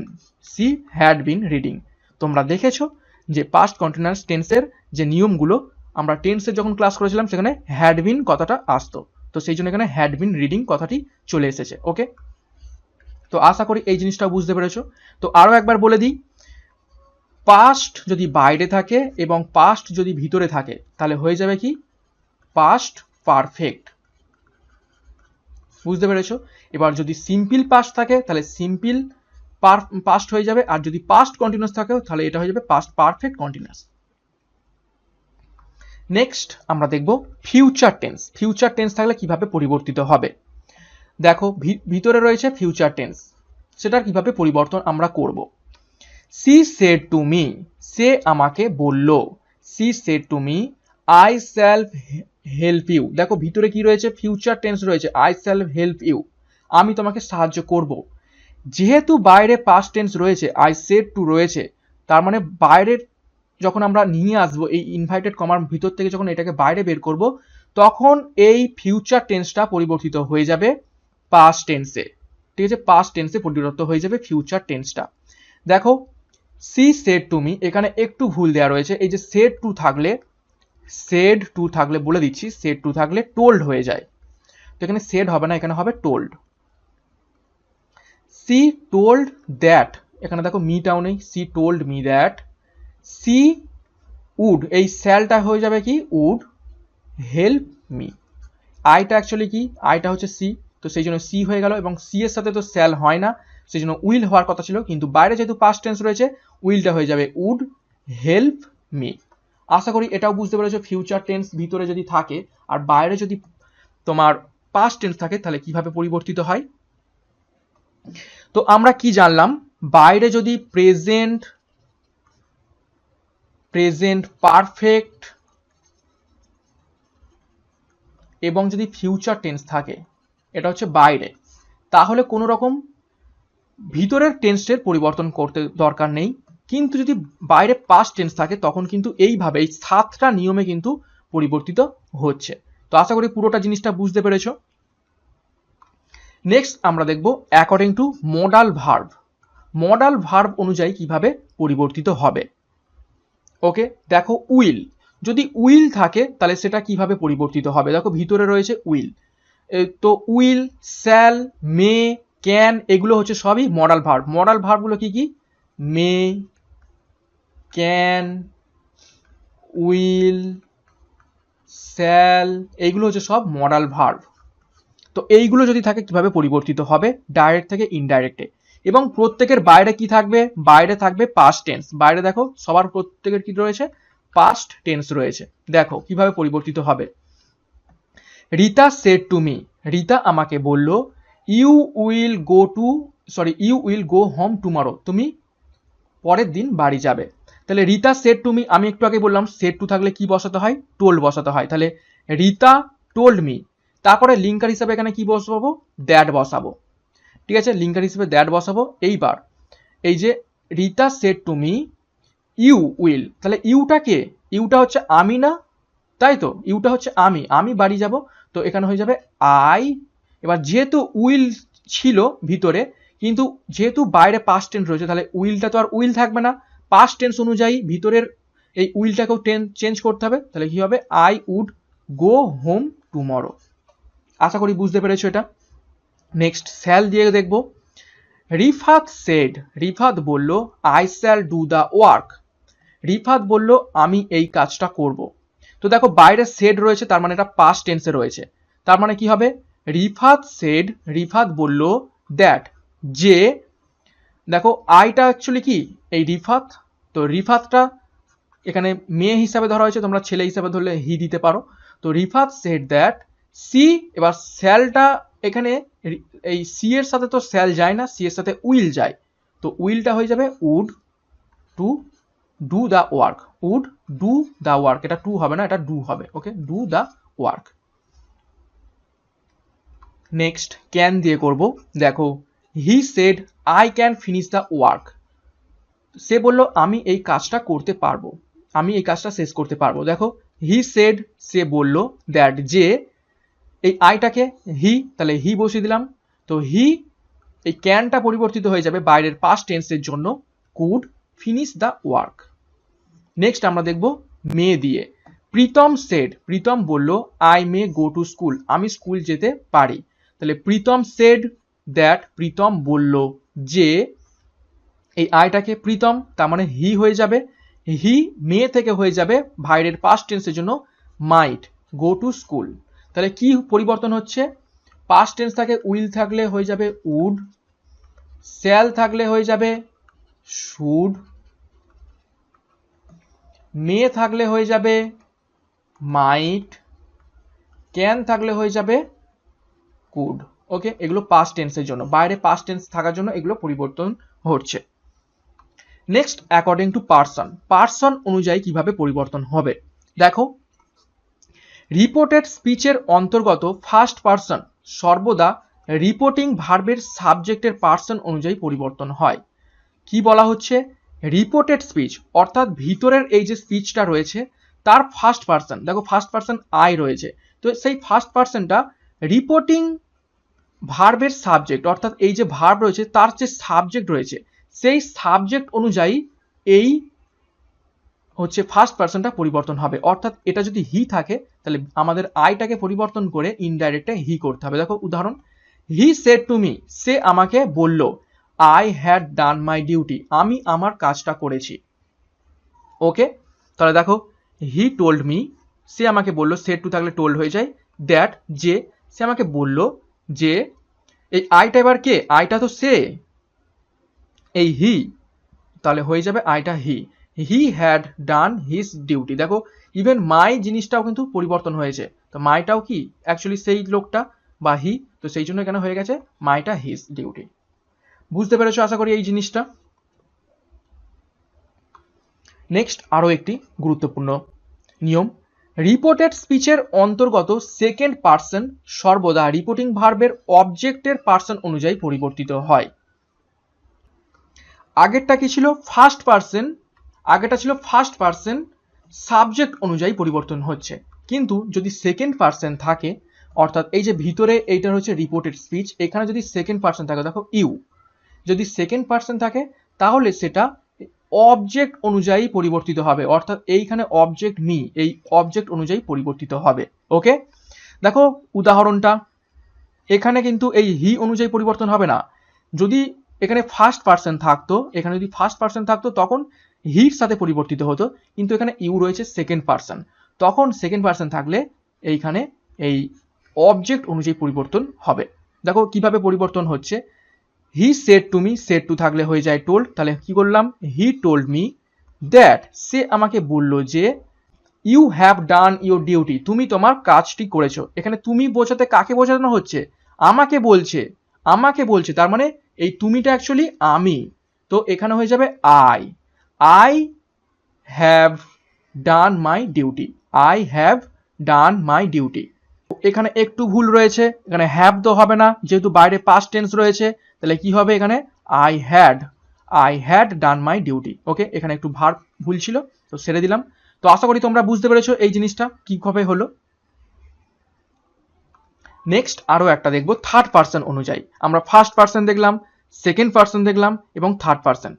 she had been reading. তোমরা দেখেছো যে পাস্ট কন্টিনিউয়াস টেন্সের যে নিয়মগুলো আমরা টেন্সের যখন ক্লাস করেছিলাম সেখানে হ্যাড বিন কথাটা আসতো, তো সেই জন্য এখানে হ্যাড বিন রিডিং কথাটি চলে এসেছে। ওকে, তো আশা করি এই জিনিসটা বুঝতে পেরেছো। তো আরো একবার বলে দিই, পাস্ট যদি বাইরে থাকে এবং পাস্ট যদি ভিতরে থাকে তাহলে হয়ে যাবে কি পাস্ট পারফেক্ট, বুঝতে পেরেছো। এবার যদি সিম্পল পাস্ট থাকে তাহলে সিম্পল পাস্ট হয়ে যাবে, আর যদি পাস্ট কন্টিনিউয়াস থাকে তাহলে এটা হয়ে যাবে পাস্ট পারফেক্ট কন্টিনিউয়াস। নেক্সট আমরা দেখব ফিউচার টেন্স। ফিউচার টেন্স থাকলে কিভাবে পরিবর্তিত হবে, দেখো ভিতরে রয়েছে ফিউচার টেন্স, সেটার কিভাবে পরিবর্তন আমরা করব। সি সেড টু মি, সে আমাকে বলল, she said to me I shall help you, দেখো ভিতরে কি রয়েছে ফিউচার টেন্স রয়েছে, আই শ্যাল হেল্প ইউ, আমি তোমাকে সাহায্য করব। যেহেতু বাইরে পাস্ট টেন্স রয়েছে, আই সেড টু রয়েছে, তার মানে বাইরের যখন আমরা নিয়ে আসবো এই ইনভাইটেড কমার ভিতর থেকে যখন এটাকে বাইরে বের করব তখন এই ফিউচার টেন্সটা পরিবর্তিত হয়ে যাবে পাস্ট টেন্সে। ঠিক আছে, পাস্ট টেন্সে পরিবর্তিত হয়ে যাবে ফিউচার টেন্সটা। দেখো সি সেড টু মি, এখানে একটু ভুল দেওয়া রয়েছে, এই যে সেড টু থাকলে, সেড টু থাকলে বলে দিচ্ছি, সেড টু থাকলে টোল্ড হয়ে যায়, তো এখানে সেড হবে না, এখানে হবে টোল্ড। সি টোল্ড দ্যাট, এখানে দেখো মিটাও নেই, she told me that, she would, এই স্যালটা হয়ে যাবে কি উড হেল্প মি, আইটা অ্যাকচুয়ালি কি আইটা হচ্ছে সি, তো সেই জন্য সি হয়ে গেল, এবং সি এর সাথে তো স্যাল হয় না, সেই জন্য উইল হওয়ার কথা ছিল, কিন্তু বাইরে যেহেতু পাস্ট টেন্স রয়েছে উইলটা হয়ে যাবে উড হেল্প মি। আশা করি এটাও বুঝতে পেরেছো ফিউচার টেন্স ভিতরে যদি থাকে আর বাইরে যদি তোমার পাস্ট টেন্স থাকে তাহলে কিভাবে পরিবর্তিত হয়। তো আমরা কি জানলাম, বাইরে যদি প্রেজেন্ট পারফেক্ট এবং যদি ফিউচার টেন্স থাকে, এটা হচ্ছে বাইরে, তাহলে কোনো রকম ভিতরের টেন্সের পরিবর্তন করতে দরকার নেই, কিন্তু যদি বাইরে পাস্ট টেন্স থাকে তখন কিন্তু এইভাবে এই 7টা নিয়মে কিন্তু পরিবর্তিত হচ্ছে। তো আশা করি পুরোটা জিনিসটা বুঝতে পেরেছো। নেক্সট আমরা দেখব according to modal verb, modal verb অনুযায়ী কিভাবে পরিবর্তিত হবে। ওকে, দেখো উইল, যদি উইল থাকে তাহলে সেটা কিভাবে পরিবর্তিত হবে, দেখো ভিতরে রয়েছে উইল, তো উইল, শ্যাল, মে, ক্যান, এগুলো হচ্ছে সবই মডাল ভার্ব। মডাল ভার্বগুলো কি কি, মে, ক্যান, উইল, শ্যাল, এইগুলো হচ্ছে সব মডাল ভার্ব। তো এইগুলো যদি থাকে কিভাবে পরিবর্তিত হবে, ডাইরেক্ট থেকে ইনডাইরেক্টে। এবং প্রত্যেকের বাইরে কি থাকবে, বাইরে থাকবে পাস্ট টেন্স। বাইরে দেখো সবার প্রত্যেকের কি রয়েছে, পাস্ট টেন্স রয়েছে। দেখো কিভাবে পরিবর্তিত হবে। Rita said to me, Rita আমাকে বলল, you will go home tomorrow, তুমি পরের দিন বাড়ি যাবে। তাহলে রিতা সেড টু মি, আমি একটু আগে বললাম সেড টু থাকলে কি বসাতে হয়, টোল্ড বসাতে হয়। তাহলে রিতা টোল্ড মি, তারপরে লিঙ্কার হিসাবে এখানে কি বসাবো, দ্যাট বসাবো। ঠিক আছে, লিঙ্কার হিসেবে দ্যাট বসাবো। এইবার এই যে Rita said to me you will, তাহলে ইউটা কে, ইউটা হচ্ছে আমি না, তাই তো, ইউটা হচ্ছে আমি বাড়ি যাব। তো এখানে হয়ে যাবে আই। এবার যেহেতু উইল ছিল ভিতরে, কিন্তু যেহেতু বাইরে পাস্ট টেন্স রয়েছে, তাহলে উইলটা তো আর উইল থাকবে না, পাস্ট টেন্স অনুযায়ী ভিতরের এই উইলটাকেও চেঞ্জ করতে হবে। তাহলে কি হবে, I would go home tomorrow. আশা করি বুঝতে পেরেছো এটা। নেক্সট শ্যাল দিয়ে দেখবো। রিফাত সেড, রিফাত বলল, I shall do the work, Rifat বলল আমি এই কাজটা করব। তো দেখো বাইরে সেড রয়েছে, তার মানে এটা পাস্ট টেন্সে রয়েছে। তার মানে কি হবে, রিফাত সেড, রিফাত বলল দ্যাট, যে, দেখো আইটা অ্যাকচুয়ালি কি, এই রিফাত, তো রিফাতটা এখানে মেয়ে হিসাবে ধরা হয়েছে, তোমরা ছেলে হিসাবে ধরলে হি দিতে পারো। তো রিফাত সেড দ্যাট সি, এবার স্যালটা এখানে এই সি এর সাথে তো স্যাল যায় না, সি এর সাথে উইল যায়। তো উইলটা হয়ে যাবে would to do the work, would do the work, এটা টু হবে না, এটা ডু হবে। Okay, do the work. Next can দিয়ে করব। দেখো he said I can finish the work, সে বলল আমি এই কাজটা করতে পারবো, আমি এই কাজটা শেষ করতে পারবো। দেখো হি সেড, সে বলল, দ্যাট, যে, এই আইটাকে হি, তাহলে হি বসিয়ে দিলাম। তো হি, এই ক্যানটা পরিবর্তিত হয়ে যাবে বাইরের পাস্ট টেন্সের জন্য, could finish the work. Next আমরা দেখব মে দিয়ে। প্রীতম সেড, প্রীতম বলল, I may go to school, আমি স্কুল যেতে পারি। তাহলে প্রীতম সেড দ্যাট, প্রীতম বলল যে, এই আইটাকে প্রীতম, তার মানে হি হয়ে যাবে। হি মে থেকে হয়ে যাবে বাইরের পাস্ট টেন্সের জন্য মাইট গো টু স্কুল। তাহলে কি পরিবর্তন হচ্ছে, পাস্ট টেন্স থাকে উইল থাকলে হয়ে যাবে উড, শ্যাল থাকলে হয়ে যাবে শুড, মে থাকলে হয়ে যাবে মাইট, ক্যান থাকলে হয়ে যাবে কুড। ওকে, এগুলো পাস্ট টেন্সের জন্য, বাইরে পাস্ট টেন্স থাকার জন্য এগুলো পরিবর্তন হচ্ছে। Next according to person, person অনুযায়ী কিভাবে পরিবর্তন হবে। দেখো রিপোর্টেড স্পিচের অন্তর্গত ফার্স্ট পার্সন সর্বদা রিপোর্টিং ভার্বের সাবজেক্টের পার্সন অনুযায়ী পরিবর্তন হয়। কি বলা হচ্ছে, রিপোর্টেড স্পিচ অর্থাৎ ভিতরের এই যে স্পিচটা রয়েছে তার ফার্স্ট পার্সন, দেখো ফার্স্ট পার্সন আই রয়েছে, তো সেই ফার্স্ট পার্সনটা রিপোর্টিং ভার্বের সাবজেক্ট, অর্থাৎ এই যে ভার্ব রয়েছে তার যে সাবজেক্ট রয়েছে সেই সাবজেক্ট অনুযায়ী এই হচ্ছে ফার্স্ট পার্সনটা পরিবর্তন হবে। অর্থাৎ এটা যদি হি থাকে তাহলে আমাদের আইটাকে পরিবর্তন করে ইনডাইরেক্টে হি করতে হবে। দেখো উদাহরণ, হি সেড টু মি, সে আমাকে বলল, I had done my duty, আমি আমার কাজটা করেছি। ওকে, তাহলে দেখো হি টোল্ড মি, সে আমাকে বলল, সেড টু থাকলে টোল্ড হয়ে যায়, দ্যাট, যে, সে আমাকে বলল যে, এই আইটা এবার কে, আইটা তো সে, এই হি, তাহলে হয়ে যাবে আইটা he, he had done his duty. দেখো ইভেন মাই জিনিসটাও কিন্তু পরিবর্তন হয়েছে, তো মাইটাও কি অ্যাকচুয়ালি সেই লোকটা বা হি, তো সেই জন্য এখানে হয়ে গেছে মাইটা হিজ ডিউটি। বুঝতে পেরেছো আশা করি এই জিনিসটা। নেক্সট আরো একটি গুরুত্বপূর্ণ নিয়ম, রিপোর্টেড স্পিচের অন্তর্গত সেকেন্ড পার্সন সর্বদা রিপোর্টিং ভার্বের অবজেক্টের পার্সন অনুযায়ী পরিবর্তিত হয়। আগেরটা কি ছিল, ফার্স্ট পার্সন, আগেরটা ছিল ফার্স্ট পার্সন সাবজেক্ট অনুযায়ী পরিবর্তন হচ্ছে, কিন্তু যদি সেকেন্ড পার্সন থাকে, অর্থাৎ এই যে ভিতরে এইটা হচ্ছে রিপোর্টেড স্পিচ, এখানে যদি সেকেন্ড পার্সন থাকে, দেখো ইউ, যদি সেকেন্ড পার্সন থাকে তাহলে সেটা অবজেক্ট অনুযায়ী পরিবর্তিত হবে, অর্থাৎ এইখানে অবজেক্ট মি, এই অবজেক্ট অনুযায়ী পরিবর্তিত হবে। ওকে, দেখো উদাহরণটা, এখানে কিন্তু এই হি অনুযায়ী পরিবর্তন হবে না। যদি এখানে ফার্স্ট পার্সন থাকতো, এখানে যদি ফার্স্ট পার্সন থাকতো তখন হির সাথে পরিবর্তিত হতো, কিন্তু এখানে ইউ রয়েছে সেকেন্ড পার্সন, তখন সেকেন্ড পার্সন থাকলে এইখানে এই অবজেক্ট অনুযায়ী পরিবর্তন হবে। দেখো কিভাবে পরিবর্তন হচ্ছে, he said to me, said to থাকলে হয়ে যায় টোল্ড, তাহলে কি করলাম, হি টোল্ড মি দ্যাট, সে আমাকে বললো যে you have done your duty, তুমি তোমার কাজটি করেছো। এখানে তুমি বোঝাতে কাকে বোঝানো হচ্ছে, আমাকে বলছে, আমাকে বলছে, তার মানে এই তুমিটা অ্যাকচুয়ালি আমি, তো এখানে হয়ে যাবে I have done my duty, I have done my duty. এখানে একটু ভুল রয়েছে, এখানে হ্যাভ তো হবে না, যেহেতু বাইরে পাস্ট টেন্স রয়েছে, তাহলে কি হবে এখানে I had done my duty. Okay, এখানে একটু ভার্ব ভুল ছিল, তো ছেড়ে দিলাম। তো আশা করি তোমরা বুঝতে পেরেছো এই জিনিসটা কিভাবে হলো। নেক্সট আরো একটা দেখবো থার্ড পার্সন অনুযায়ী। আমরা ফার্স্ট পার্সন দেখলাম, সেকেন্ড পার্সন দেখলাম এবং থার্ড পার্সন।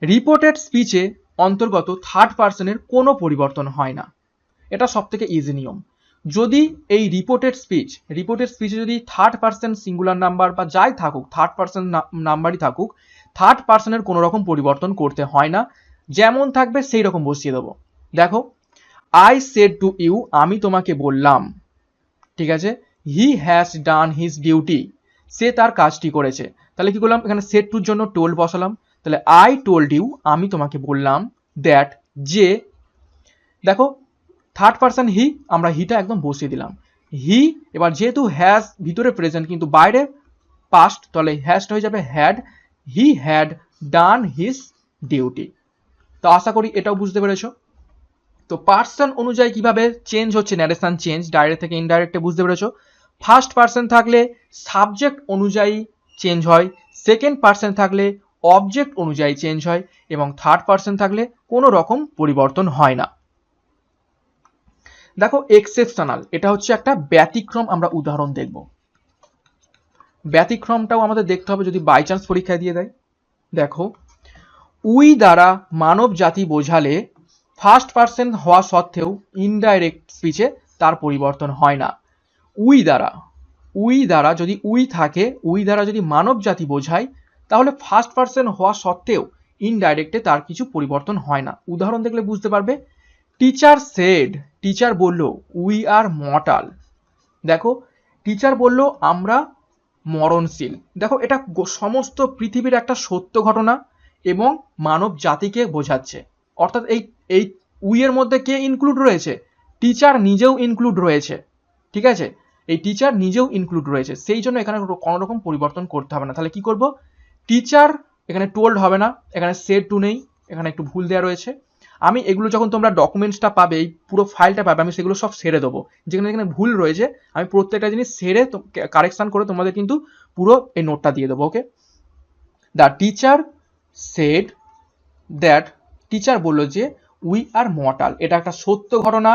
রিপোর্টেড স্পিচে অন্তর্গত থার্ড পার্সনের কোনো পরিবর্তন হয় না, এটা সব থেকে ইজি নিয়ম। যদি এই রিপোর্টেড স্পিচে যদি থার্ড পার্সন সিঙ্গুলার নাম্বার বা যাই থাকুক, থার্ড পার্সন নাম্বারই থাকুক, থার্ড পার্সনের কোনো রকম পরিবর্তন করতে হয় না, যেমন থাকবে সেই রকম বসিয়ে দেবো। দেখো, আই সেড টু ইউ, আমি তোমাকে বললাম, ঠিক আছে, he has done his duty, সে তার কাজটি করেছে। তাহলে কি করলাম, এখানে সেড টুর জন্য টোল্ড বসালাম, তাহলে আই টোল্ড ইউ, আমি তোমাকে বললাম, দ্যাট, যে, দেখো থার্ড পার্সন হি, আমরা হিটা একদম বসিয়ে দিলাম, হি, এবার যেহেতু হ্যাজ ভিতরে প্রেজেন্ট কিন্তু বাইরে পাস্ট, তাহলে হ্যাজটা হয়ে যাবে had, he had done his duty. তো আশা করি এটাও বুঝতে পেরেছো। তো পার্সন অনুযায়ী কিভাবে চেঞ্জ হচ্ছে ন্যারেশন চেঞ্জ, ডাইরেক্ট থেকে ইনডাইরেক্টে বুঝতে পেরেছো। ফার্স্ট পার্সন থাকলে সাবজেক্ট অনুযায়ী চেঞ্জ হয়, সেকেন্ড পার্সন থাকলে অবজেক্ট অনুযায়ী চেঞ্জ হয়, এবং থার্ড পার্সন থাকলে কোনো রকম পরিবর্তন হয় না। দেখো এক্সেপশনাল, এটা হচ্ছে একটা ব্যতিক্রম, আমরা উদাহরণ দেখব। ব্যতিক্রমটাও আমাদের দেখতে হবে যদি বাই চান্স পরীক্ষায় দিয়ে দেয়। দেখো, উই দ্বারা মানব জাতি বোঝালে ফার্স্ট পার্সন হওয়া সত্ত্বেও ইনডাইরেক্ট স্পিচে তার পরিবর্তন হয় না। উই দ্বারা যদি উই থাকে, উই দ্বারা যদি মানব জাতি বোঝায়, তাহলে ফার্স্ট পার্সন হওয়া সত্ত্বেও ইনডাইরেক্টে তার কিছু পরিবর্তন হয় না। উদাহরণ দেখলে বুঝতে পারবে। টিচার সেড, টিচার বলল উই আর মর্টাল, দেখো টিচার বলল আমরা মরণশীল। দেখো এটা সমস্ত পৃথিবীর একটা সত্য ঘটনা এবং মানব জাতিকে বোঝাচ্ছে, অর্থাৎ এই উই এর মধ্যে কে ইনক্লুড রয়েছে, টিচার নিজেও ইনক্লুড রয়েছে, ঠিক আছে, এই টিচার নিজেও ইনক্লুড রয়েছে, সেই জন্য এখানে কোনো রকম পরিবর্তন করতে হবে না। তাহলে কি করব, টিচার এখানে টোল্ড হবে না, এখানে সেড টু নেই, এখানে একটু ভুল দেওয়া রয়েছে। আমি এগুলো যখন তোমরা ডকুমেন্টসটা পাবে, এই পুরো ফাইলটা পাবে, আমি সেগুলো সব সেরে দেবো, যেখানে যেখানে ভুল রয়েছে আমি প্রত্যেকটা জিনিস সেরে কারেকশন করে তোমাদের কিন্তু পুরো এই নোটটা দিয়ে দেবো। Okay, the teacher said that, teacher বলল যে উই আর মর্টাল, এটা একটা সত্য ঘটনা,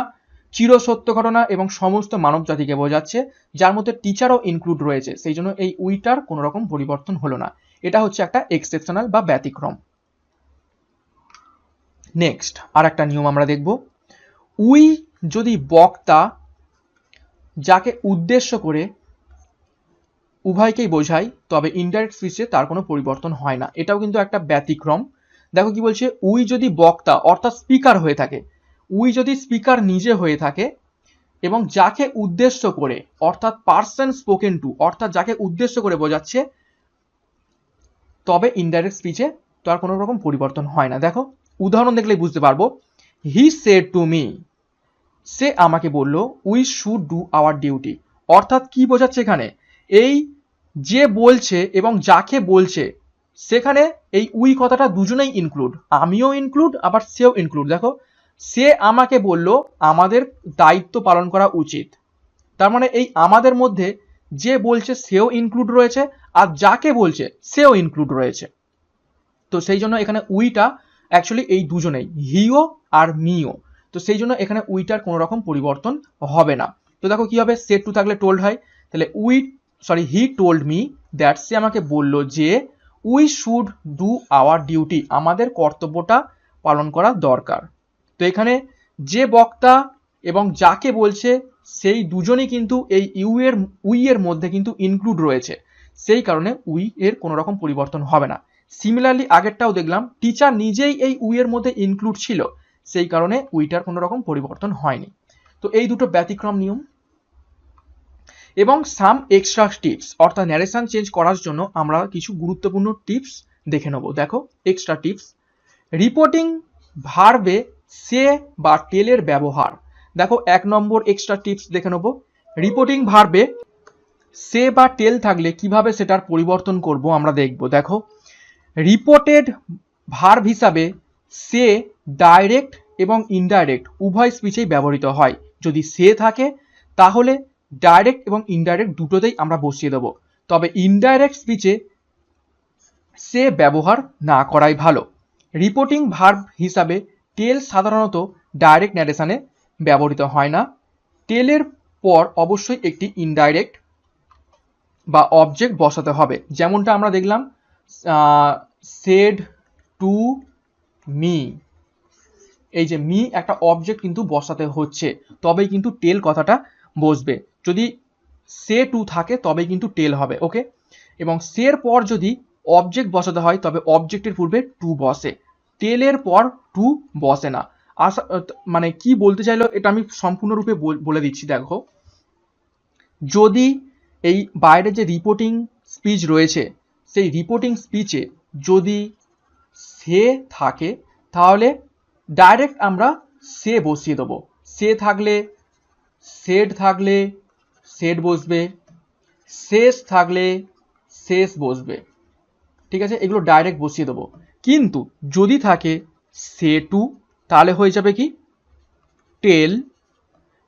চিরসত্য ঘটনা এবং সমস্ত মানব জাতিকে বোঝাচ্ছে, যার মধ্যে টিচারও ইনক্লুড রয়েছে, সেই জন্য এই উইটার কোনো রকম পরিবর্তন হলো না। এটা হচ্ছে একটা এক্সেপশনাল বা ব্যতিক্রম। নেক্সট আর একটা নিয়ম আমরা দেখব। উই যদি বক্তা যাকে উদ্দেশ্য করে উভয়কেই বোঝায়, তবে ইনডাইরেক্ট স্পিচে তার কোনো পরিবর্তন হয় না, এটাও কিন্তু একটা ব্যতিক্রম। দেখো কি বলছে, উই যদি বক্তা অর্থাৎ স্পিকার হয়ে থাকে, উই যদি স্পিকার নিজে হয়ে থাকে এবং যাকে উদ্দেশ্য করে অর্থাৎ পার্সন স্পোকেন টু অর্থাৎ যাকে উদ্দেশ্য করে বোঝাচ্ছে, তবে ইনডাইরেক্ট স্পিচে তার কোনো রকম পরিবর্তন হয় না। দেখো উদাহরণ দেখলেই বুঝতে পারবো। হি সেড টু মি, সে আমাকে বলল we should do our duty, অর্থাৎ কি বোঝাচ্ছে এখানে, এই যে বলছে এবং যাকে বলছে সেখানে এই উই কথাটা দুজনেই ইনক্লুড, আমিও ইনক্লুড আবার সেও ইনক্লুড। দেখো, সে আমাকে বলল আমাদের দায়িত্ব পালন করা উচিত, তার মানে এই আমাদের মধ্যে যে বলছে সেও ইনক্লুড রয়েছে আর যাকে বলছে সেও ইনক্লুড রয়েছে। তো সেই জন্য এখানে উইটা অ্যাকচুয়ালি এই দুজনেই, হিও আর মিও, তো সেই জন্য এখানে উইটার কোনো রকম পরিবর্তন হবে না। তো দেখো কি হবে, সেড টু থাকলে টোল্ড হয়, তাহলে হি টোল্ড মি দ্যাট, সে আমাকে বলল যে we should do our duty, আমাদের কর্তব্যটা পালন করা দরকার। তো এখানে যে বক্তা এবং যাকে বলছে সেই দুজনেই কিন্তু এই উই এর মধ্যে কিন্তু ইনক্লুড রয়েছে, সেই কারণে উই এর কোনো রকম পরিবর্তন হবে না। সিমিলারলি আগেরটাও দেখলাম টিচার নিজেই এই উইয়ের মধ্যে ইনক্লুড ছিল, সেই কারণে উইটার কোনো রকম পরিবর্তন হয়নি। তো এই দুটো ব্যতিক্রম নিয়ম। এবং সাম এক্সট্রা টিপস, অর্থাৎ ন্যারেশন চেঞ্জ করার জন্য আমরা কিছু গুরুত্বপূর্ণ টিপস দেখে নেব। দেখো এক্সট্রা টিপস, রিপোর্টিং ভার্বে সে বা টেলের ব্যবহার। দেখো 1 নম্বর এক্সট্রা টিপস দেখে নেব। রিপোর্টিং ভার্বে সে বা টেল থাকলে কিভাবে সেটার পরিবর্তন করব আমরা দেখব। দেখো রিপোর্টেড ভার্ব হিসাবে সে ডাইরেক্ট এবং ইনডাইরেক্ট উভয় স্পিচেই ব্যবহৃত হয়। যদি সে থাকে তাহলে ডাইরেক্ট এবং ইনডাইরেক্ট দুটোতেই আমরা বসিয়ে দেবো, তবে ইনডাইরেক্ট স্পিচে সে ব্যবহার না করাই ভালো। রিপোর্টিং ভার্ব হিসাবে টেল সাধারণত ডাইরেক্ট ন্যারেশনে ব্যবহৃত হয় না। টেলের পর অবশ্যই একটি ইনডাইরেক্ট বা অবজেক্ট বসাতে হবে, যেমনটা আমরা দেখলাম সেড টু মি, এই যে মি একটা অবজেক্ট কিন্তু বসাতে হচ্ছে, তবেই কিন্তু টেল কথাটা বসবে। যদি সে টু থাকে তবেই কিন্তু টেল হবে। ওকে, এবং সের পর যদি অবজেক্ট বসাতে হয় তবে অবজেক্টের পূর্বে টু বসে, টেলের পর টু বসে না। মানে কি বলতে চাইলো এটা আমি সম্পূর্ণরূপে বলে দিচ্ছি। দেখো যদি এই বাইরে যে রিপোর্টিং স্পিচ রয়েছে সেই রিপোর্টিং স্পিচে যদি সে থাকে তাহলে ডাইরেক্ট আমরা সে বসিয়ে দেবো। সে থাকলে সেড থাকলে সেড বসবে, শেষ থাকলে শেষ বসবে, ঠিক আছে, এগুলো ডাইরেক্ট বসিয়ে দেবো। কিন্তু যদি থাকে সে টু তাহলে হয়ে যাবে কি টেল,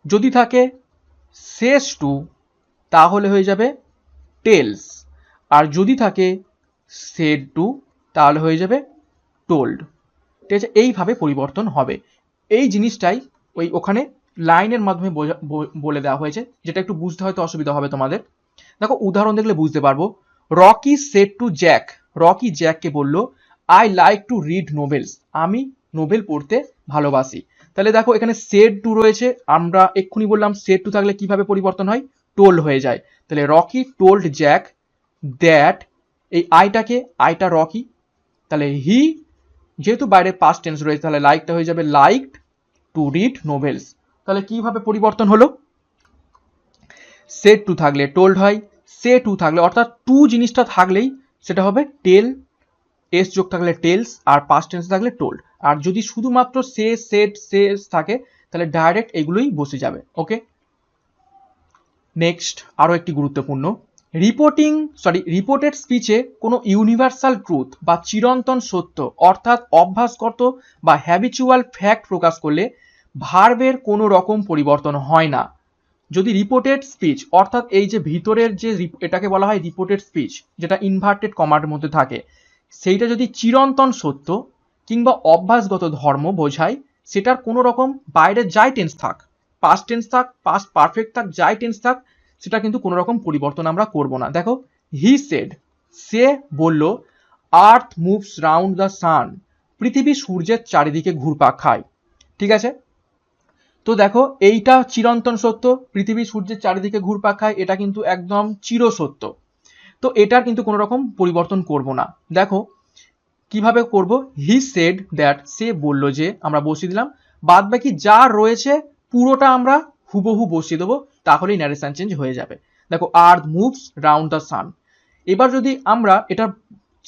যদি থাকে শেষ টু তাহলে হয়ে যাবে টেলস, আর যদি থাকে সেড টু তাহলে হয়ে যাবে টোল্ড। ঠিক আছে, এইভাবে পরিবর্তন হবে। এই জিনিসটাই ওখানে লাইনের মাধ্যমে বলে দেওয়া হয়েছে, যেটা একটু বুঝতে হয়তো অসুবিধা হবে তোমাদের। দেখো উদাহরণ দেখলে বুঝতে পারবো। Rocky said to Jack, Rocky জ্যাককে বলল I like to read novels, আমি নোভেল পড়তে ভালোবাসি। তাহলে দেখো এখানে সেড টু রয়েছে, আমরা এক্ষুনি বললাম সেড টু থাকলে কিভাবে পরিবর্তন হয়, টোল্ড হয়ে যায়। তাহলে রকি টোল্ড জ্যাক দ্যাট, এই আইটা রকি, তাহলে হি যেহেতু বাইরে পাস্ট টেন্স রয়েছে তাহলে লাইকটা হয়ে যাবে লাইকড টু রিড নোভেলস। তাহলে কিভাবে পরিবর্তন হলো, সেড টু থাকলে টোল্ড হয়, সে টু থাকলে অর্থাৎ টু জিনিসটা থাকলেই সেটা হবে টেল, এস যোগ থাকলে টেলস, আর পাস্ট টেন্স থাকলে টোল্ড। আর যদি শুধুমাত্র সে সেড সেস থাকে তাহলে ডাইরেক্ট এগুলোই বসে যাবে। ওকে, নেক্সট আরো একটি গুরুত্বপূর্ণ, রিপোর্টেড স্পিচে কোনো ইউনিভার্সাল ট্রুথ বা চিরন্তন সত্য অর্থাৎ অভ্যাসগত বা হ্যাবিচুয়াল ফ্যাক্ট প্রকাশ করলে ভার্বের কোনো রকম পরিবর্তন হয় না। যদি রিপোর্টেড স্পিচ অর্থাৎ এই যে ভিতরের যে এটাকে বলা হয় রিপোর্টেড স্পিচ, যেটা ইনভার্টেড কমার মধ্যে থাকে, সেইটা যদি চিরন্তন সত্য কিংবা অভ্যাসগত ধর্ম বোঝায়, সেটার কোনো রকম বাইরে যাই টেন্স থাক, পাস্ট টেন্স থাক, পাস্ট পারফেক্ট থাক, যাই টেন্স থাক, সেটা কিন্তু কোনো রকম পরিবর্তন আমরা করব না। দেখো হি সেড, সে বলল earth moves round the sun, পৃথিবী সূর্যের চারিদিকে ঘুরপাক খায়। ঠিক আছে, তো দেখো এইটা চিরন্তন সত্য, পৃথিবী সূর্যের চারিদিকে ঘুরপাক খায়, এটা কিন্তু একদম চিরসত্য। তো এটার কিন্তু কোনো রকম পরিবর্তন করব না। দেখো কিভাবে করব, হি সেড দ্যাট, সে বলল যে, আমরা বসিয়ে দিলাম, বাদ বাকি যা রয়েছে পুরোটা আমরা হুবহু বসিয়ে দেবো, তাহলেই ন্যারেশন চেঞ্জ হয়ে যাবে। দেখো earth moves round the sun, এবার যদি আমরা এটা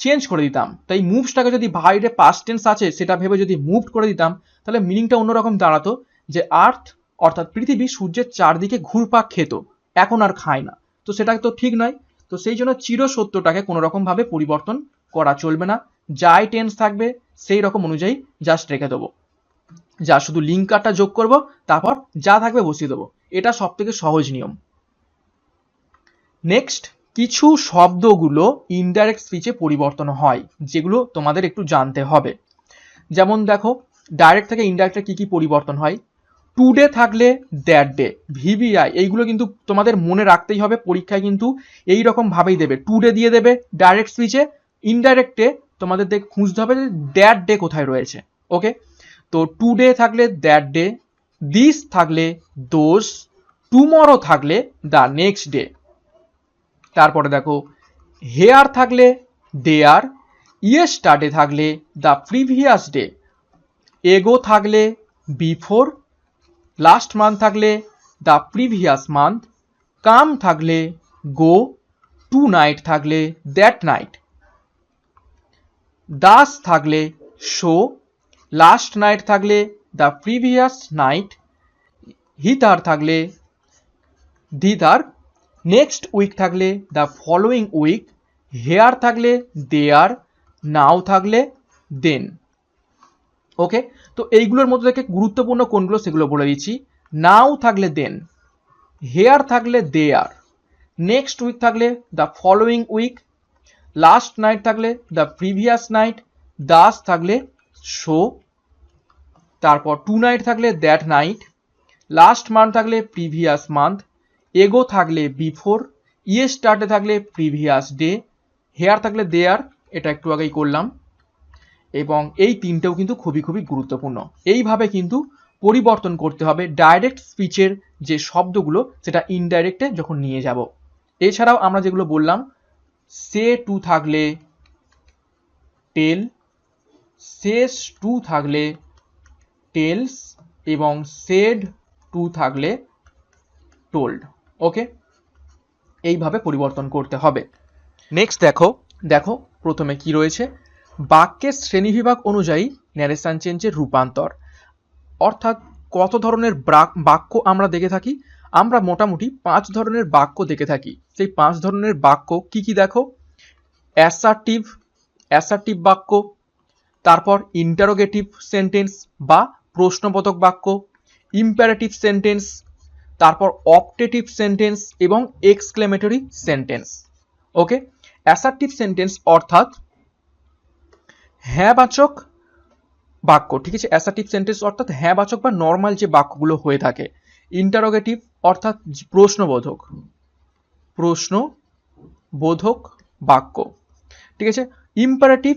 চেঞ্জ করে দিতাম, তাই মুভসটাকে যদি বাইরে পাস্ট টেন্স আছে সেটা ভেবে যদি মুভড করে দিতাম তাহলে মিনিংটা অন্যরকম দাঁড়াতো, যে আর্থ অর্থাৎ পৃথিবী সূর্যের চারদিকে ঘুরপাক খেত, এখন আর খায় না, তো সেটা তো ঠিক নয়। তো সেই জন্য চিরসত্যটাকে কোনো রকম ভাবে পরিবর্তন করা চলবে না, যাই টেন্স থাকবে সেই রকম অনুযায়ী জাস্ট রেখে দেবো, যা শুধু লিঙ্কারটা যোগ করব, তারপর যা থাকবে বসিয়ে দেবো। এটা সব থেকে সহজ নিয়ম। নেক্সট, কিছু শব্দগুলো ইনডাইরেক্ট স্পিচে পরিবর্তন হয়, যেগুলো তোমাদের একটু জানতে হবে। যেমন দেখো ডাইরেক্ট থেকে ইনডাইরেক্টে কি কি পরিবর্তন হয়। টুডে থাকলে দ্যাট ডে, ভিভিআই, এইগুলো কিন্তু তোমাদের মনে রাখতেই হবে, পরীক্ষায় কিন্তু এই রকম ভাবেই দেবে, টুডে দিয়ে দেবে ডাইরেক্ট স্পিচে, ইনডাইরেক্টে তোমাদের খুঁজতে হবে যে দ্যাট ডে কোথায় রয়েছে। ওকে, তো টুডে থাকলে দ্যাট ডে, দিস থাকলে দোজ, টুমরো থাকলে দ্য নেক্সট ডে। তারপরে দেখো হেয়ার থাকলে দেয়ার, ইয়েস্টারডে থাকলে দ্য প্রিভিয়াস ডে, এগো থাকলে বিফোর, লাস্ট মান্থ থাকলে দ্য প্রিভিয়াস মান্থ, কাম থাকলে গো, টু নাইট থাকলে দ্যাট নাইট, দাস থাকলে শো, লাস্ট নাইট থাকলে দ্য প্রিভিয়াস নাইট, হিতার থাকলে দিদার, নেক্সট উইক থাকলে দ্য ফলোয়িং উইক, হেয়ার থাকলে দেয়ার, নাও থাকলে দেন। ওকে, তো এইগুলোর মধ্যে থেকে গুরুত্বপূর্ণ কোনগুলো সেগুলো বলে দিচ্ছি। নাও থাকলে দেন, হেয়ার থাকলে দেয়ার, নেক্সট উইক থাকলে the following week, last night থাকলে দ্য প্রিভিয়াস নাইট, দাস থাকলে শো, তারপর টু নাইট থাকলে দ্যাট নাইট, লাস্ট মান্থ থাকলে প্রিভিয়াস মান্থ, এগো থাকলে বিফোর, ইয়েস্টারডে থাকলে প্রিভিয়াস ডে, হেয়ার থাকলে দেয়ার, এটা একটু আগেই করলাম। এবং এই তিনটেও কিন্তু খুবই খুবই গুরুত্বপূর্ণ। এইভাবে কিন্তু পরিবর্তন করতে হবে ডাইরেক্ট স্পিচের যে শব্দগুলো সেটা ইনডাইরেক্টে যখন নিয়ে যাব। এছাড়াও আমরা যেগুলো বললাম, সে টু থাকলে টেল, সেস টু থাকলে টেলস, এবং সেড টু থাকলে টোল্ড। ওকে, এইভাবে পরিবর্তন করতে হবে। নেক্সট দেখো প্রথমে কি রয়েছে, বাক্যের শ্রেণীবিভাগ অনুযায়ী ন্যারেশন চেঞ্জের রূপান্তর। অর্থাৎ কত ধরনের বাক্য আমরা দেখে থাকি, আমরা মোটামুটি 5 ধরনের বাক্য দেখে থাকি। সেই 5 ধরনের বাক্য কি কি দেখো, অ্যাসার্টিভ বাক্য, তারপর ইন্টারোগেটিভ সেন্টেন্স বা প্রশ্নবোধক বাক্য, ইম্পারেটিভ সেন্টেন্স, তারপর অপটেটিভ সেন্টেন্স এবং এক্সক্লেমেটরি সেন্টেন্স। ওকে, অ্যাসার্টিভ সেন্টেন্স অর্থাৎ হ্যাঁবাচক বাক্য, ঠিক আছে। অ্যাসার্টিভ সেন্টেন্স অর্থাৎ হ্যাঁবাচক বা নর্মাল যে বাক্যগুলো হয়ে থাকে। ইন্টারোগেটিভ অর্থাৎ প্রশ্নবোধক বাক্য, ঠিক আছে। ইম্পারেটিভ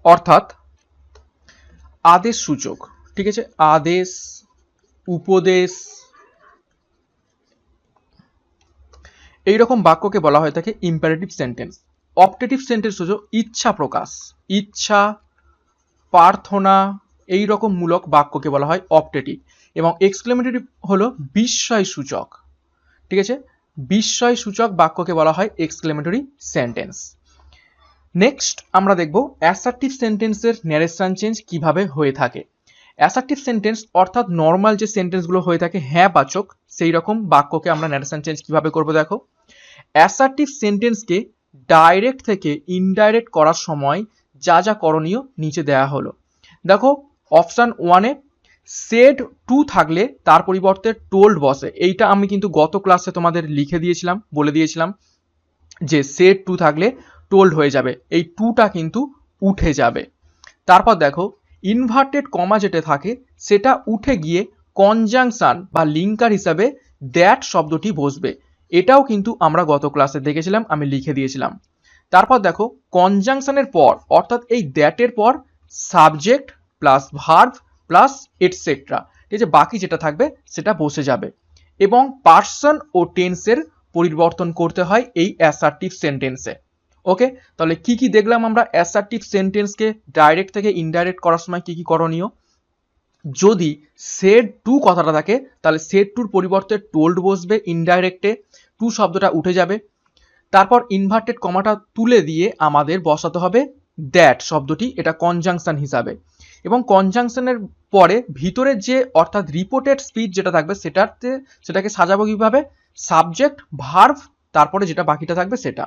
অর্থাৎ আদেশ সূচক, ঠিক আছে, আদেশ, উপদেশ, এইরকম বাক্যকে বলা হয়ে থাকে ইম্পারেটিভ সেন্টেন্স। অপটেটিভ সেন্টেন্স হলো ইচ্ছা প্রকাশ, ইচ্ছা, প্রার্থনা, এই রকম মূলক বাক্যকে বলা হয় অপটেটিভ। এবং এক্সক্লেমেটরি হলো বিস্ময় সূচক, ঠিক আছে, বিস্ময় সূচক বাক্যকে বলা হয় এক্সক্লেমেটরি সেন্টেন্স। নেক্সট আমরা দেখব অ্যাসার্টিভ সেন্টেন্সের ন্যারেশন চেঞ্জ কিভাবে হয়ে থাকে। অ্যাসার্টিভ সেন্টেন্স অর্থাৎ নর্মাল যে সেন্টেন্সগুলো হয়ে থাকে হ্যাঁ বাচক, সেই রকম বাক্যকে আমরা ন্যারেশন চেঞ্জ কিভাবে করব দেখো। অ্যাসার্টিভ সেন্টেন্সকে ডাইরেক্ট থেকে ইনডাইরেক্ট করার সময় যা যা করণীয় নিচে দেওয়া হলো। দেখো অপশান 1-এ সেড টু থাকলে তার পরিবর্তে টোল্ড বসে। এইটা আমি কিন্তু গত ক্লাসে তোমাদের লিখে দিয়েছিলাম, বলে দিয়েছিলাম যে সেড টু থাকলে টোল্ড হয়ে যাবে, এই টুটা কিন্তু উঠে যাবে। তারপর দেখো ইনভার্টেড কমা যেটা থাকে সেটা উঠে গিয়ে কনজাংশন বা লিঙ্কার হিসাবে দ্যাট শব্দটি বসবে। এটাও কিন্তু আমরা গত ক্লাসে দেখেছিলাম, আমি লিখে দিয়েছিলাম। তারপর দেখো কনজাংশনের পর অর্থাৎ এই দ্যাটের পর subject plus verb plus etcetera, এই যে বাকি যেটা থাকবে সেটা বসে যাবে। এবং পার্সন ও টেন্সের পরিবর্তন করতে হয় এই অ্যাসার্টিভ সেন্টেন্সে। ওকে, তাহলে কি কি দেখলাম আমরা অ্যাসার্টিভ সেন্টেন্সকে ডাইরেক্ট থেকে ইনডাইরেক্ট করার সময় কি কি করণীয়। যদি সেড টু কথাটা থাকে তাহলে সেড টুর পরিবর্তে টোল্ড বসবে, ইনডাইরেক্টে টু শব্দটা উঠে যাবে। তারপর ইনভার্টেড কমাটা তুলে দিয়ে আমাদের বসাতে হবে দ্যাট শব্দটি, এটা কনজাংশন হিসাবে। এবং কনজাংশনের পরে ভিতরের যে অর্থাৎ রিপোর্টেড স্পিচ যেটা থাকবে সেটাকে সাজাবো কিভাবে, সাবজেক্ট ভার্ব তারপরে যেটা বাকিটা থাকবে সেটা।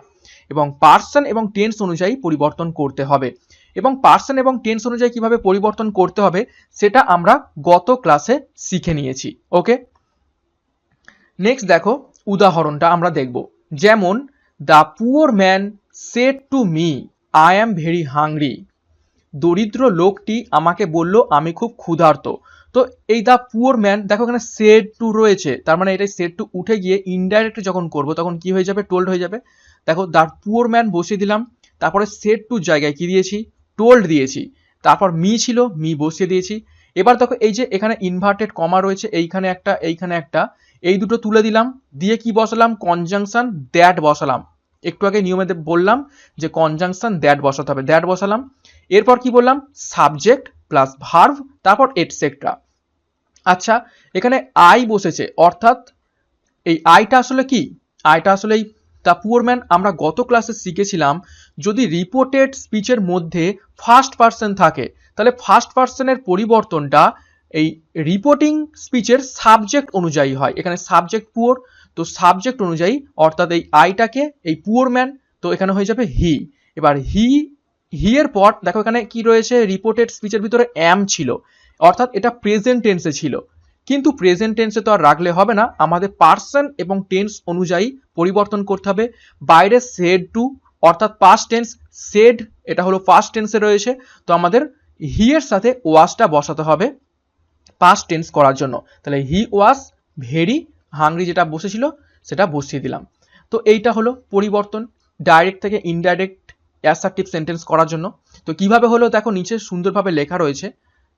এবং পার্সন এবং টেন্স অনুযায়ী পরিবর্তন করতে হবে। এবং পার্সন এবং টেন্স অনুযায়ী কিভাবে পরিবর্তন করতে হবে সেটা আমরা গত ক্লাসে শিখে নিয়েছি। ওকে, নেক্সট দেখো উদাহরণটা আমরা দেখব। যেমন the poor man said to me I am very hungry. দরিদ্র লোকটি আমাকে বলল আমি খুব ক্ষুধার্ত। তো এই দ্য পুয়ার ম্যান দেখো এখানে সেড টু রয়েছে, তার মানে এটা সেড টু উঠে গিয়ে ইনডাইরেক্ট যখন করবো তখন কি হয়ে যাবে, টোল্ড হয়ে যাবে। দেখো দ্য পুয়ার ম্যান বসিয়ে দিলাম, তারপরে সেড টু জায়গায় কি দিয়েছি, টোল্ড দিয়েছি, তারপর মি ছিল মি বসিয়ে দিয়েছি। এবার দেখো এই যে এখানে ইনভার্টেড কমা রয়েছে, এইখানে একটা এইখানে একটা, এই দুটো তুলে দিলাম, দিয়ে কি বসালাম, কনজাংশন দ্যাট বসালাম। একটু আগে নিয়মে বললাম যে কনজাংশন দ্যাট বসাতে হবে, দ্যাট বসালাম। এরপর কি বললাম, সাবজেক্ট প্লাস ভার্ব, তারপর এটসেট্রা। আচ্ছা, এখানে আই বসেছে, অর্থাৎ এই আইটা আসলে কি, আইটা আসলে এই দ্য পুয়ার ম্যান। আমরা গত ক্লাসে শিখেছিলাম যদি রিপোর্টেড স্পিচের মধ্যে ফার্স্ট পার্সন থাকে তাহলে ফার্স্ট পার্সনের পরিবর্তনটা এই রিপোর্টিং স্পিচের সাবজেক্ট অনুযায়ী হয়। এখানে সাবজেক্ট পুয়ার, তো সাবজেক্ট অনুযায়ী অর্থাৎ এই আইটাকে এই পুয়ার ম্যান, তো এখানে হয়ে যাবে হি। এবার হি এর পর দেখো এখানে কি রয়েছে, রিপোর্টেড স্পিচের ভিতরে অ্যাম ছিল, অর্থাৎ এটা প্রেজেন্ট টেন্সে ছিল। কিন্তু প্রেজেন্ট টেন্সে তো আর রাখলে হবে না, আমাদের পার্সন এবং টেন্স অনুযায়ী পরিবর্তন করতে হবে। বাইরে সেড টু অর্থাৎ পাস্ট টেন্স, সেড এটা হলো পাস্ট টেন্সে রয়েছে, তো আমাদের হি এর সাথে ওয়াজটা বসাতে হবে পাস্ট টেন্স করার জন্য। তাহলে হি ওয়াজ ভেরি হাংরি, যেটা বসেছিল সেটা বসিয়ে দিলাম। তো এইটা হলো পরিবর্তন ডাইরেক্ট থেকে ইনডাইরেক্ট অ্যাসার্টিভ সেন্টেন্স করার জন্য। তো কিভাবে হলো দেখো, নিচে সুন্দরভাবে লেখা রয়েছে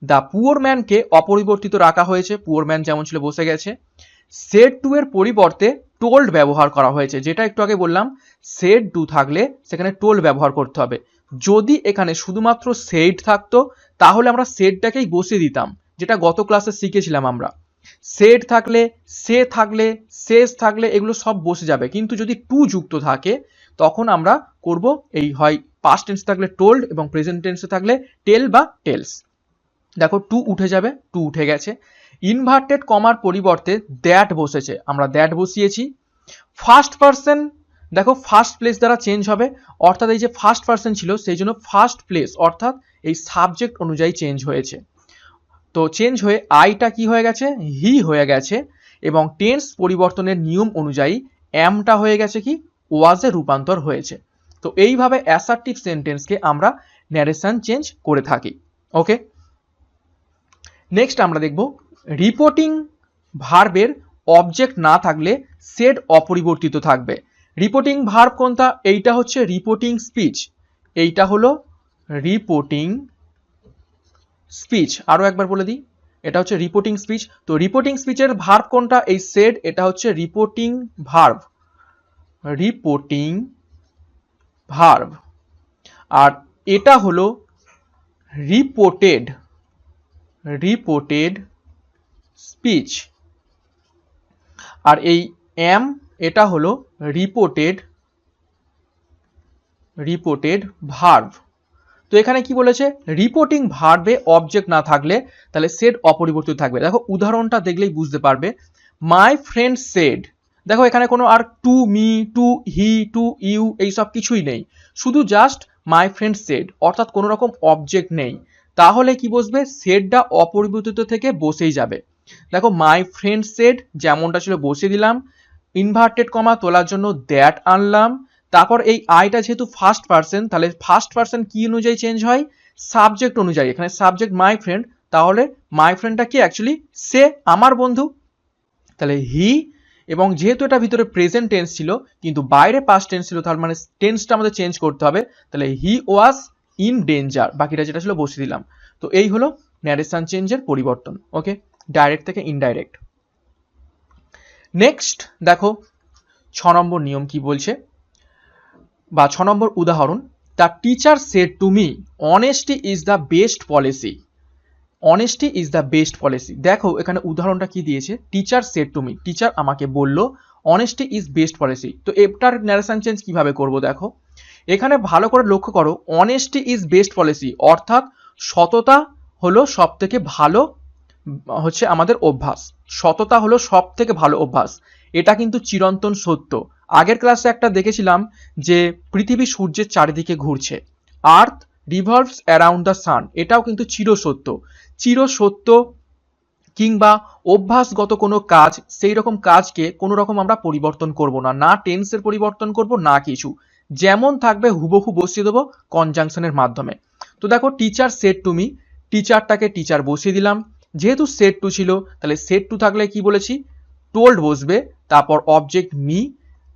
দ্য পুয়ার ম্যানকে অপরিবর্তিত রাখা হয়েছে, পুয়ার ম্যান যেমন ছিল বসে গেছে। সেড টু এর পরিবর্তে টোল্ড ব্যবহার করা হয়েছে, যেটা একটু আগে বললাম সেড টু থাকলে সেখানে টোল্ড ব্যবহার করতে হবে। যদি এখানে শুধুমাত্র সেড থাকতো তাহলে আমরা সেডটাকেই বসিয়ে দিতাম, যেটা গত ক্লাসে শিখেছিলাম আমরা। সেড থাকলে, সে থাকলে, শেষ থাকলে এগুলো সব বসে যাবে, কিন্তু যদি টু যুক্ত থাকে তখন আমরা করব এই হয় পাস্ট টেন্স থাকলে টোল্ড এবং প্রেজেন্ট টেন্সে থাকলে টেল বা টেলস। দেখো টু উঠে যাবে, টু উঠে গেছে। ইনভার্টেড কমার পরিবর্তে দ্যাট বসেছে, আমরা দ্যাট বসিয়েছি। ফার্স্ট পার্সন দেখো ফার্স্ট প্লেস দ্বারা চেঞ্জ হবে, অর্থাৎ এই যে ফার্স্ট পার্সন ছিল সেই জন্য ফার্স্ট প্লেস অর্থাৎ এই সাবজেক্ট অনুযায়ী চেঞ্জ হয়েছে। তো চেঞ্জ হয়ে আইটা কি হয়ে গেছে, হি হয়ে গেছে, এবং টেন্স পরিবর্তনের নিয়ম অনুযায়ী অ্যামটা হয়ে গেছে কি, ওয়াজে রূপান্তর হয়েছে। তো এইভাবে অ্যাসার্টিভ সেন্টেন্সকে আমরা ন্যারেশন চেঞ্জ করে থাকি। ওকে, নেক্সট আমরা দেখব রিপোর্টিং ভার্বের অবজেক্ট না থাকলে সেড অপরিবর্তিত থাকবে। রিপোর্টিং ভার্ব কোনটা, এইটা হচ্ছে রিপোর্টিং স্পিচ, এইটা হলো রিপোর্টিং স্পিচ। আরো একবার বলে দিই, এটা হচ্ছে রিপোর্টিং স্পিচ। তো রিপোর্টিং স্পিচের ভার্ব কোনটা, এই সেড, এটা হচ্ছে রিপোর্টিং ভার্ব, রিপোর্টিং ভার্ব। আর এটা হলো রিপোর্টেড, রিপোর্টেড স্পিচ। আর এই এম এটা হলো রিপোর্টেড, রিপোর্টেড ভার্ব। তো এখানে কি বলেছে, রিপোর্টিং ভার্বে অবজেক্ট না থাকলে তাহলে সেড অপরিবর্তিত থাকবে। দেখো উদাহরণটা দেখলেই বুঝতে পারবে। মাই ফ্রেন্ড সেড, দেখো এখানে কোনো আর to me, to he, to you এইসব কিছুই নেই, শুধু জাস্ট মাই ফ্রেন্ড সেড, অর্থাৎ কোনো রকম অবজেক্ট নেই। তাহলে কি বসবে, সেডটা অপরিবর্তিত থেকে বসেই যাবে। দেখো মাই ফ্রেন্ড সেড যেমনটা ছিল বসিয়ে দিলাম, ইনভার্টেড কমা তোলার জন্য দ্যাট আনলাম। তারপর এই আইটা যেহেতু ফার্স্ট পার্সন, তাহলে ফার্স্ট পার্সন কি অনুযায়ী চেঞ্জ হয়, সাবজেক্ট অনুযায়ী। এখানে সাবজেক্ট মাই ফ্রেন্ড, তাহলে মাই ফ্রেন্ডটা কি অ্যাকচুয়ালি সে, আমার বন্ধু, তাহলে হি। এবং যেহেতু এটা ভিতরে প্রেজেন্ট টেন্স ছিল কিন্তু বাইরে পাস্ট টেন্স ছিল, তার মানে টেন্সটা আমাদের চেঞ্জ করতে হবে। তাহলে হি ওয়াজ ইন ডেঞ্জার, বাকিটা যেটা ছিল বসিয়ে দিলাম। তো এই হলো ন্যারেশন চেঞ্জের পরিবর্তন। ওকে, ডাইরেক্ট থেকে ইনডাইরেক্ট। নেক্সট দেখো 6 নম্বর নিয়ম কি বলছে, বা 6 নম্বর উদাহরণ, the teacher said to me honesty is the best policy, honesty is the best policy. দেখো এখানে উদাহরণটা কি দিয়েছে, teacher said to me, teacher আমাকে বলল অনেস্টি ইজ বেস্ট পলিসি। তো এটার ন্যারেশন চেঞ্জ কিভাবে করব, দেখো এখানে ভালো করে লক্ষ্য করো, অনেস্টি ইজ বেস্ট পলিসি অর্থাৎ সততা হলো সব থেকে ভালো হচ্ছে আমাদের অভ্যাস, সততা হলো সব থেকে ভালো অভ্যাস। এটা কিন্তু চিরন্তন সত্য। আগের ক্লাসে একটা দেখেছিলাম যে পৃথিবী সূর্যের চারিদিকে ঘুরছে, আর্থ রিভলভস অ্যারাউন্ড দ্য সান, এটাও কিন্তু চিরসত্য। চিরসত্য কিংবা অভ্যাসগত কোনো কাজ, সেই রকম কাজকে কোনো রকম আমরা পরিবর্তন করব না, না টেন্সের পরিবর্তন করব না কিছু, যেমন থাকবে হুবহু বসিয়ে দেবো কনজাংশনের মাধ্যমে। তো দেখো টিচার সেড টু মি, টিচারটাকে টিচার বসিয়ে দিলাম, যেহেতু সেড টু ছিল তাহলে সেড টু থাকলে কি বলেছি, টোল্ড বসবে, তারপর অবজেক্ট মি,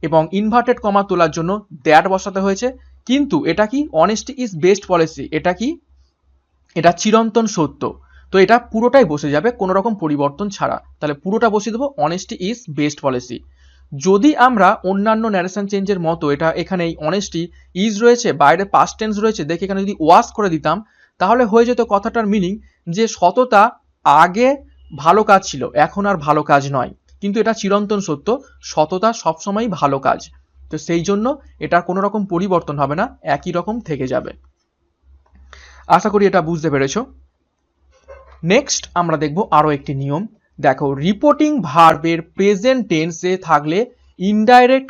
এবং ইনভার্টেড কমা তোলার জন্য দ্যাট বসাতে হয়েছে। কিন্তু এটা কি, অনেস্টি ইজ বেস্ট পলিসি, এটা কি, এটা চিরন্তন সত্য। তো এটা পুরোটাই বসে যাবে কোনো রকম পরিবর্তন ছাড়া, তাহলে পুরোটা বসিয়ে দেবো অনেস্টি ইজ বেস্ট পলিসি। যদি আমরা অন্যান্য ন্যারেশন চেঞ্জের মতো এটা এখানে অনেস্টি ইজ রয়েছে, বাইরে পাস্ট টেন্স রয়েছে, দেখে এখানে যদি ওয়াজ করে দিতাম তাহলে হয়ে যেত কথাটার মিনিং যে সততা আগে ভালো কাজ ছিল, এখন আর ভালো কাজ নয়। কিন্তু এটা চিরন্তন সত্য, সততা সবসময় ভালো কাজ। তো সেই জন্য এটার কোনো রকম পরিবর্তন হবে না, একই রকম থেকে যাবে। আশা করি এটা বুঝতে পেরেছো। নেক্সট আমরা দেখব আরো একটি নিয়ম। দেখো, রিপোর্টিং ভার্বের প্রেজেন্ট টেন্সে থাকলে ইনডাইরেক্ট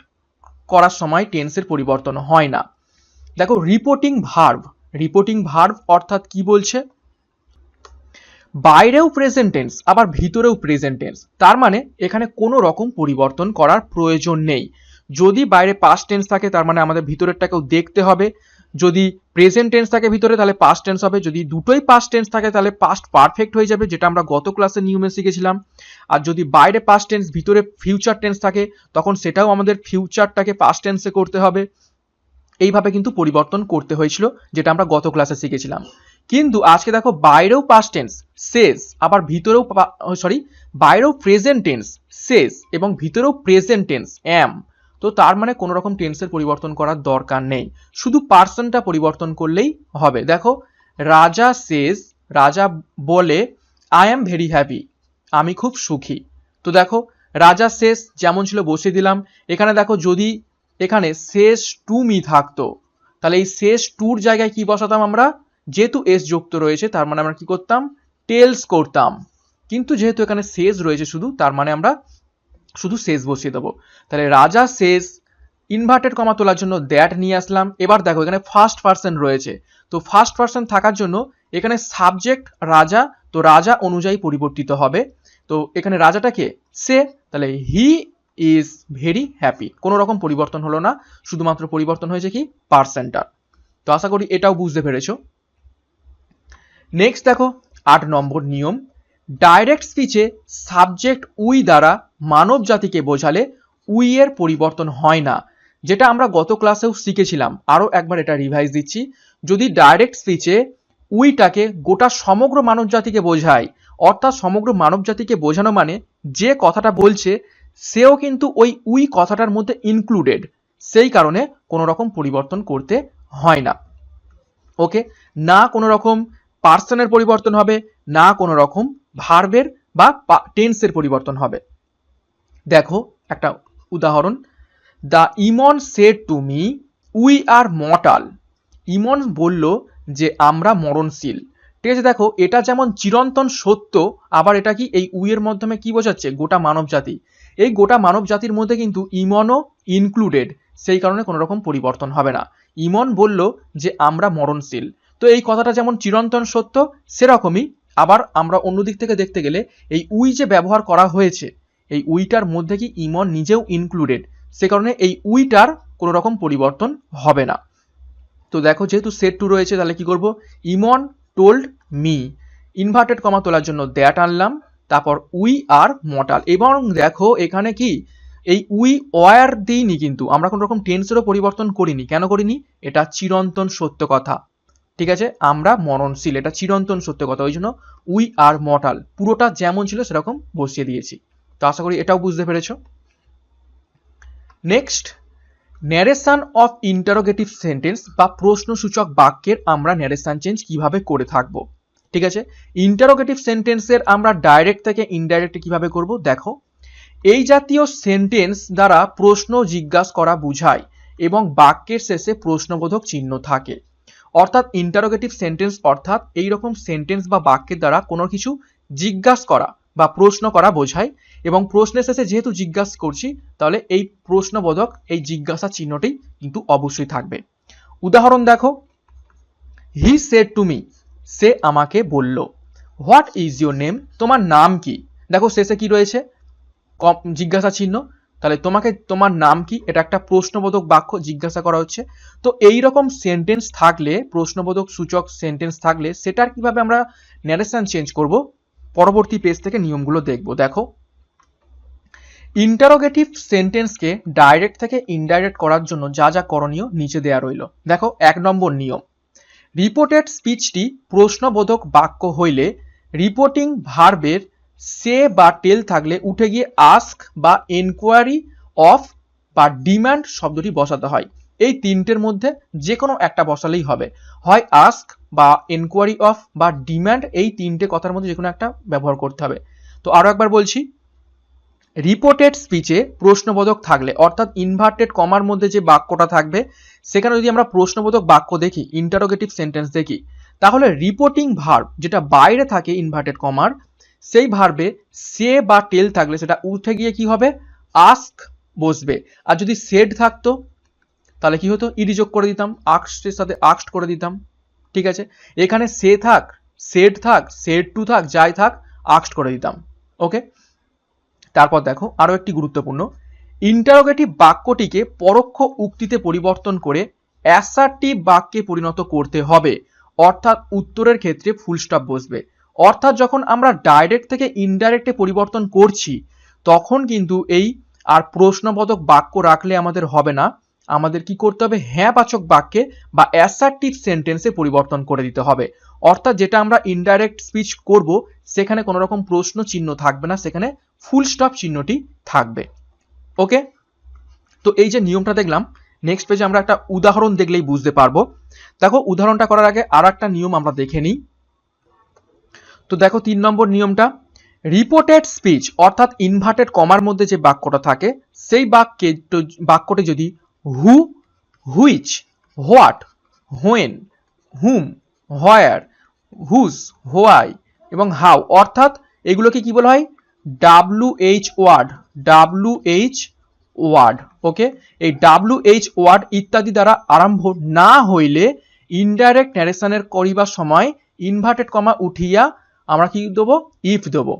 করার সময় টেন্সের পরিবর্তন হয় না। দেখো, রিপোর্টিং ভার্ব অর্থাৎ কি বলছে, বাইরেও প্রেজেন্ট টেন্স আবার ভিতরেও প্রেজেন্ট টেন্স, তার মানে এখানে কোনো রকম পরিবর্তন করার প্রয়োজন নেই। যদি বাইরে পাস্ট টেন্স থাকে তার মানে আমাদের ভিতরেরটাকেও দেখতে হবে, যদি প্রেজেন্ট টেন্স থাকে ভিতরে তাহলে পাস্ট টেন্স হবে, যদি দুটোই পাস্ট টেন্স থাকে তাহলে পাস্ট পারফেক্ট হয়ে যাবে, যেটা আমরা গত ক্লাসে নিয়মে শিখেছিলাম। আর যদি বাইরে পাস্ট টেন্স ভিতরে ফিউচার টেন্স থাকে তখন সেটাও আমাদের ফিউচারটাকে পাস্ট টেন্সে করতে হবে। এইভাবে কিন্তু পরিবর্তন করতে হয়েছিল, যেটা আমরা গত ক্লাসে শিখেছিলাম। কিন্তু আজকে দেখো, বাইরেও পাস্ট টেন্স শেষ, আবার ভিতরেও বাইরেও প্রেজেন্ট টেন্স শেষ এবং ভিতরেও প্রেজেন্ট টেন্স এম। তো তার মানে কোনো রকম টেন্সের পরিবর্তন করার দরকার নেই, শুধু পার্সনটা পরিবর্তন করলেই হবে। দেখো, রাজা সেজ, রাজা বলে আই এম ভেরি হ্যাপি, আমি খুব সুখী। তো দেখো, রাজা সেজ যেমন ছিল বসিয়ে দিলাম। এখানে দেখো, যদি এখানে শেষ টু মি থাকতো তাহলে এই শেষ টুর জায়গায় কি বসাতাম আমরা, যেহেতু এস যুক্ত রয়েছে তার মানে আমরা কি করতাম, টেলস করতাম। কিন্তু যেহেতু এখানে শেষ রয়েছে শুধু, তার মানে আমরা শুধু শেষ বসিয়ে দেবো। তাহলে রাজা শেষ, ইনভার্টেড কমা তোলার জন্য দ্যাট নিয়ে আসলাম। এবার দেখো, এখানে ফার্স্ট পার্সন রয়েছে, তো ফার্স্ট পার্সন থাকার জন্য এখানে সাবজেক্ট রাজা, তো রাজা অনুযায়ী পরিবর্তিত হবে। তো এখানে রাজাটাকে সে, তাহলে হি ইজ ভেরি হ্যাপি, কোনো রকম পরিবর্তন হলো না, শুধুমাত্র পরিবর্তন হয়েছে কি পার্সনটা। তো আশা করি এটাও বুঝতে পেরেছো। নেক্সট দেখো, 8 নম্বর নিয়ম, ডাইরেক্ট স্পিচে সাবজেক্ট উই দ্বারা মানব জাতিকে বোঝালে উই এর পরিবর্তন হয় না, যেটা আমরা গত ক্লাসেও শিখেছিলাম। আরো একবার এটা রিভাইজ দিচ্ছি, যদি ডাইরেক্ট স্পিচে উইটাকে গোটা সমগ্র মানব জাতিকে বোঝায়, অর্থাৎ সমগ্র মানব জাতিকে বোঝানো মানে যে কথাটা বলছে সেও কিন্তু ওই উই কথাটার মধ্যে ইনক্লুডেড, সেই কারণে কোনো রকম পরিবর্তন করতে হয় না। ওকে, না কোনো রকম পার্সনের পরিবর্তন হবে, না কোনো রকম ভার্বের বা টেন্সের পরিবর্তন হবে। দেখো একটা উদাহরণ, the Emon said to me we are mortal, Emon বলল যে আমরা মরণশীল। ঠিক আছে, দেখো এটা যেমন চিরন্তন সত্য, আবার এটা কি এই উই এর মাধ্যমে কি বোঝাচ্ছে, গোটা মানব জাতি। এই গোটা মানব জাতির মধ্যে কিন্তু ইমনও ইনক্লুডেড, সেই কারণে কোনো রকম পরিবর্তন হবে না। ইমন বলল যে আমরা মরণশীল, তো এই কথাটা যেমন চিরন্তন সত্য সেরকমই আবার আমরা অন্য দিক থেকে দেখতে গেলে এই উই যে ব্যবহার করা হয়েছে, এই উইটার মধ্যে কি ইমন নিজেও ইনক্লুডেড, সে কারণে এই উইটার কোনো রকম পরিবর্তন হবে না। তো দেখো, যেহেতু সেট টু রয়েছে তাহলে কি করব, ইমন টোল্ড মি, ইনভার্টেড কমা তোলার জন্য দ্যাট আনলাম, তারপর উই আর মর্টাল। এবং দেখো এখানে কি এই উই ওয়ার দিইনি, কিন্তু আমরা কোনো রকম টেন্সেরও পরিবর্তন করিনি। কেন করিনি, এটা চিরন্তন সত্য কথা। ঠিক আছে, আমরা মরণশীল, এটা চিরন্তন সত্য কথা, ওই জন্য উই আর মর্টাল পুরোটা যেমন ছিল সেরকম বসিয়ে দিয়েছি। তো আশা করি এটাও বুঝতে পেরেছো। Next, narration of interrogative sentence বা প্রশ্নসূচক বাক্যের আমরা ন্যারেশন চেঞ্জ কিভাবে করে থাকবো। ঠিক আছে, ইন্টারোগেটিভ সেন্টেন্সের আমরা ডাইরেক্ট থেকে ইনডাইরেক্ট কিভাবে করব। দেখো, এই জাতীয় সেন্টেন্স দ্বারা প্রশ্ন জিজ্ঞাসা করা বোঝায় এবং বাক্যের শেষে প্রশ্নবোধক চিহ্ন থাকে। অর্থাৎ ইন্টারোগেটিভ সেন্টেন্স অর্থাৎ এই রকম সেন্টেন্স বা বাক্যের দ্বারা কোনো কিছু জিজ্ঞাসা করা বা প্রশ্ন করা বোঝায়, এবং প্রশ্নের শেষে যেহেতু জিজ্ঞাসা করছি তাহলে এই প্রশ্নবোধক এই জিজ্ঞাসা চিহ্নটি কিন্তু অবশ্যই থাকবে। উদাহরণ দেখো, হি সেড টু মি, সে আমাকে বলল। হোয়াট ইজ ইউর নেম, তোমার নাম কি। দেখো শেষে কি রয়েছে, জিজ্ঞাসা চিহ্ন, তাহলে তোমার নাম কি, এটা একটা প্রশ্নবোধক বাক্য, জিজ্ঞাসা করা হচ্ছে। তো এই রকম সেন্টেন্স থাকলে, প্রশ্নবোধক সূচক সেন্টেন্স থাকলে সেটার কিভাবে আমরা ন্যারেশন চেঞ্জ করব, পরবর্তী পেজ থেকে নিয়মগুলো দেখব। দেখো, ইন্টারোগেটিভ সেন্টেন্সকে ডাইরেক্ট থেকে ইনডাইরেক্ট করার জন্য যা যা করণীয় নিচে দেয়া রইল। দেখো, 1 নম্বর নিয়ম, রিপোর্টেড স্পিচটি প্রশ্নবোধক বাক্য হইলে রিপোর্টিং ভার্বের সে বা টেল থাকলে উঠে গিয়ে আস্ক বা এনকোয়ারি অফ বা ডিম্যান্ড শব্দটি বসাতে হয়। এই তিনটের মধ্যে যে কোনো একটা বসালেই হবে, হয় আস্ক বা এনকোয়ারি অফ বা ডিম্যান্ড, এই তিনটে কথার মধ্যে যে কোনো একটা ব্যবহার করতে হবে। তো আরো একবার বলছি, রিপোর্টেড স্পিচে প্রশ্নবোধক থাকলে অর্থাৎ ইনভার্টেড কমার মধ্যে যে বাক্যটা থাকবে সেখানে যদি আমরা প্রশ্নবোধক বাক্য দেখি, ইন্টারোগেটিভ সেন্টেন্স দেখি, তাহলে রিপোর্টিং ভার্ব যেটা বাইরে থাকে ইনভার্টেড কমার, সেই ভার্বে সে বা টেল থাকলে সেটা উঠে গিয়ে কি হবে, আস্ক বসবে। আর যদি সেড থাকতো তাহলে কি হতো, ইডি যোগ করে দিতাম, আস্কের সাথে আস্কড করে দিতাম। ঠিক আছে, এখানে সে থাক, সেড থাক, সেড টু থাক, যাই থাক, আস্কড করে দিতাম। ওকে, তারপর দেখো আরো একটি গুরুত্বপূর্ণ, ইন্টারোগেটিভ বাক্যটিকে পরোক্ষ উক্তিতে পরিবর্তন করে অ্যাসার্টিভ বাক্যে পরিণত করতে হবে, অর্থাৎ উত্তরের ক্ষেত্রে ফুল স্টপ বসবে। অর্থাৎ যখন আমরা ডাইরেক্ট থেকে ইনডাইরেক্টে পরিবর্তন করছি তখন কিন্তু এই আর প্রশ্নবোধক বাক্য রাখলে আমাদের হবে না, আমাদের কি করতে হবে, হ্যাঁ বাচক বাক্যে বা অ্যাসার্টিভ সেন্টেন্সে পরিবর্তন করে দিতে হবে। অর্থাৎ যেটা আমরা ইনডাইরেক্ট স্পিচ করব সেখানে কোনো রকম প্রশ্ন চিহ্ন থাকবে না, সেখানে ফুল স্টপ চিহ্নটি থাকবে। ওকে, তো এই যে নিয়মটা দেখলাম, নেক্সট পেজে আমরা একটা উদাহরণ দেখলেই বুঝতে পারবো। দেখো উদাহরণটা করার আগে আর একটা নিয়ম আমরা দেখে নিই। তো দেখো 3 নম্বর নিয়মটা, রিপোর্টেড স্পিচ অর্থাৎ ইনভার্টেড কমার মধ্যে যে বাক্যটা থাকে সেই বাক্যটি যদি who, which, what, when, whom, where, whose, why এবং হাউ, অর্থাৎ এগুলোকে কি বলা হয়, WH word, WH word. Okay, এই WH ওয়ার্ড ইত্যাদি দ্বারা আরম্ভ না হইলে ইনডাইরেক্ট ন্যারেশনের করিবার সময় ইনভার্টেড কমা উঠিয়া আমরা কি দেবো, ইফ দেবো।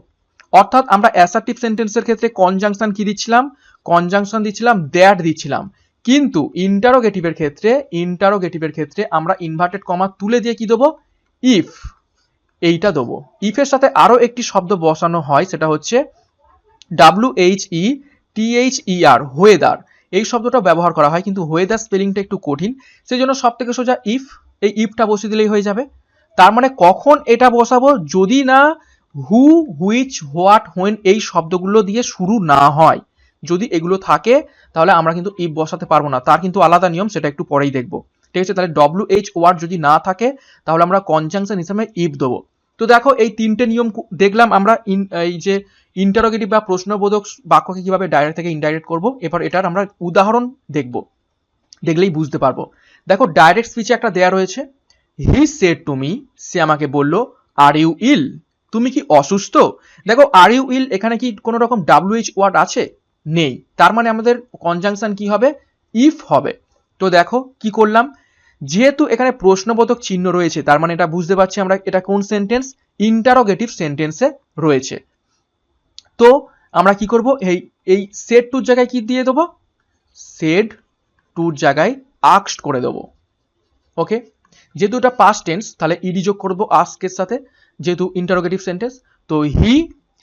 অর্থাৎ আমরা অ্যাসার্টিভ সেন্টেন্সের ক্ষেত্রে কনজাংশন কি দিচ্ছিলাম, কনজাংশন দিচ্ছিলাম, দ্যাট দিচ্ছিলাম, কিন্তু ইন্টারোগেটিভের ক্ষেত্রে আমরা ইনভার্টেড কমা তুলে দিয়ে কি দেবো, ইফ, এইটা দেবো। ইফের সাথে আরো একটি শব্দ বসানো হয়, সেটা হচ্ছে WHETHER, ওয়েদার। এই শব্দটা ব্যবহার করা হয়, কিন্তু ওয়েদার স্পেলিংটা একটু কঠিন, সেই জন্য সব থেকে সোজা ইফ, এই ইফটা বসিয়ে দিলেই হয়ে যাবে। তার মানে কখন এটা বসাবো, যদি না হু, হুইচ, হোয়াট, হোয়েন এই শব্দগুলো দিয়ে শুরু না হয়। যদি এগুলো থাকে তাহলে আমরা কিন্তু ইফ বসাতে পারবো না, তার কিন্তু আলাদা নিয়ম, সেটা একটু পরেই দেখবো। ঠিক আছে, তাহলে WH ওয়ার্ড যদি না থাকে তাহলে আমরা কনজাংশন হিসেবে ইফ দেবো। তো দেখো এই তিনটে নিয়ম দেখলাম আমরা, এই যে ইন্টারোগেটিভ বা প্রশ্নবোধক বাক্যকে কিভাবে ডাইরেক্ট থেকে ইনডাইরেক্ট করব। এবার এটার আমরা উদাহরণ দেখব, দেখলেই বুঝতে পারবো। দেখো ডাইরেক্ট স্পিচে একটা দেয়া রয়েছে, হি সেড টু মি, সে আমাকে বলল, আর ইউ ইল, তুমি কি অসুস্থ। দেখো আর ইউ ইল এখানে কি কোনো রকম WH ওয়ার্ড আছে, নেই, তার মানে আমাদের কনজাংশন কি হবে, ইফ হবে। তো দেখো কি করলাম, যেহেতু এখানে প্রশ্নবোধক চিহ্ন রয়েছে তার মানে এটা বুঝতে পারছি আমরা এটা কোন সেন্টেন্স, ইন্টারোগেটিভ সেন্টেন্সে রয়েছে। তো আমরা কি করব, এই সেড টুর জায়গায় কি দিয়ে দেবো, সেড টুর জায়গায় আস্কড করে দেবো। ওকে, যেহেতু এটা পাস্ট টেন্স তাহলে ইডি যোগ করবো আস্কের সাথে, যেহেতু ইন্টারোগেটিভ সেন্টেন্স, তো হি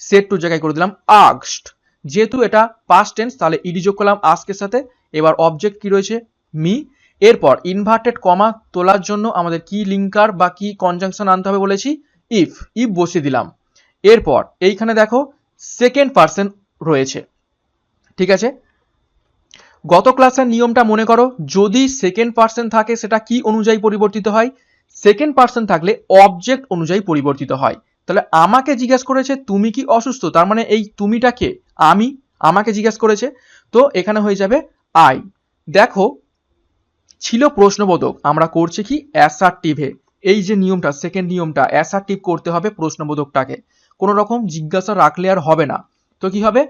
সেড টুর জায়গায় করে দিলাম আস্কড। যেহেতু এটা পাস্ট টেন্স তাহলে ইডি যোগ করলাম আস্কের সাথে। এবার অবজেক্ট কি রয়েছে, মি। এরপর ইনভার্টেড কমা তোলার জন্য আমাদের কি লিঙ্কার বা কি কনজাংশন আনতে হবে বলেছি, ইফ, ইফ বসিয়ে দিলাম। এরপর এইখানে দেখো সেকেন্ড পারসন রয়েছে। ঠিক আছে, গত ক্লাসের নিয়মটা মনে করো, যদি সেকেন্ড পারসন থাকে সেটা কি অনুযায়ী পরিবর্তিত হয়, সেকেন্ড পারসন থাকলে অবজেক্ট অনুযায়ী পরিবর্তিত হয়। তাহলে আমাকে জিজ্ঞেস করেছে তুমি কি অসুস্থ, তার মানে এই তুমিটা কে, আমি, আমাকে জিজ্ঞেস করেছে, তো এখানে হয়ে যাবে আই। দেখো ছিল প্রশ্নবোধক, আমরা করছি কি অ্যাসার্টিভে, এই যে নিয়মটা, সেকেন্ড নিয়মটা, অ্যাসার্টিভ করতে হবে প্রশ্নবোধকটাকে, কোনো রকম জিজ্ঞাসা রাখলে আর হবে না। তো কি হবে,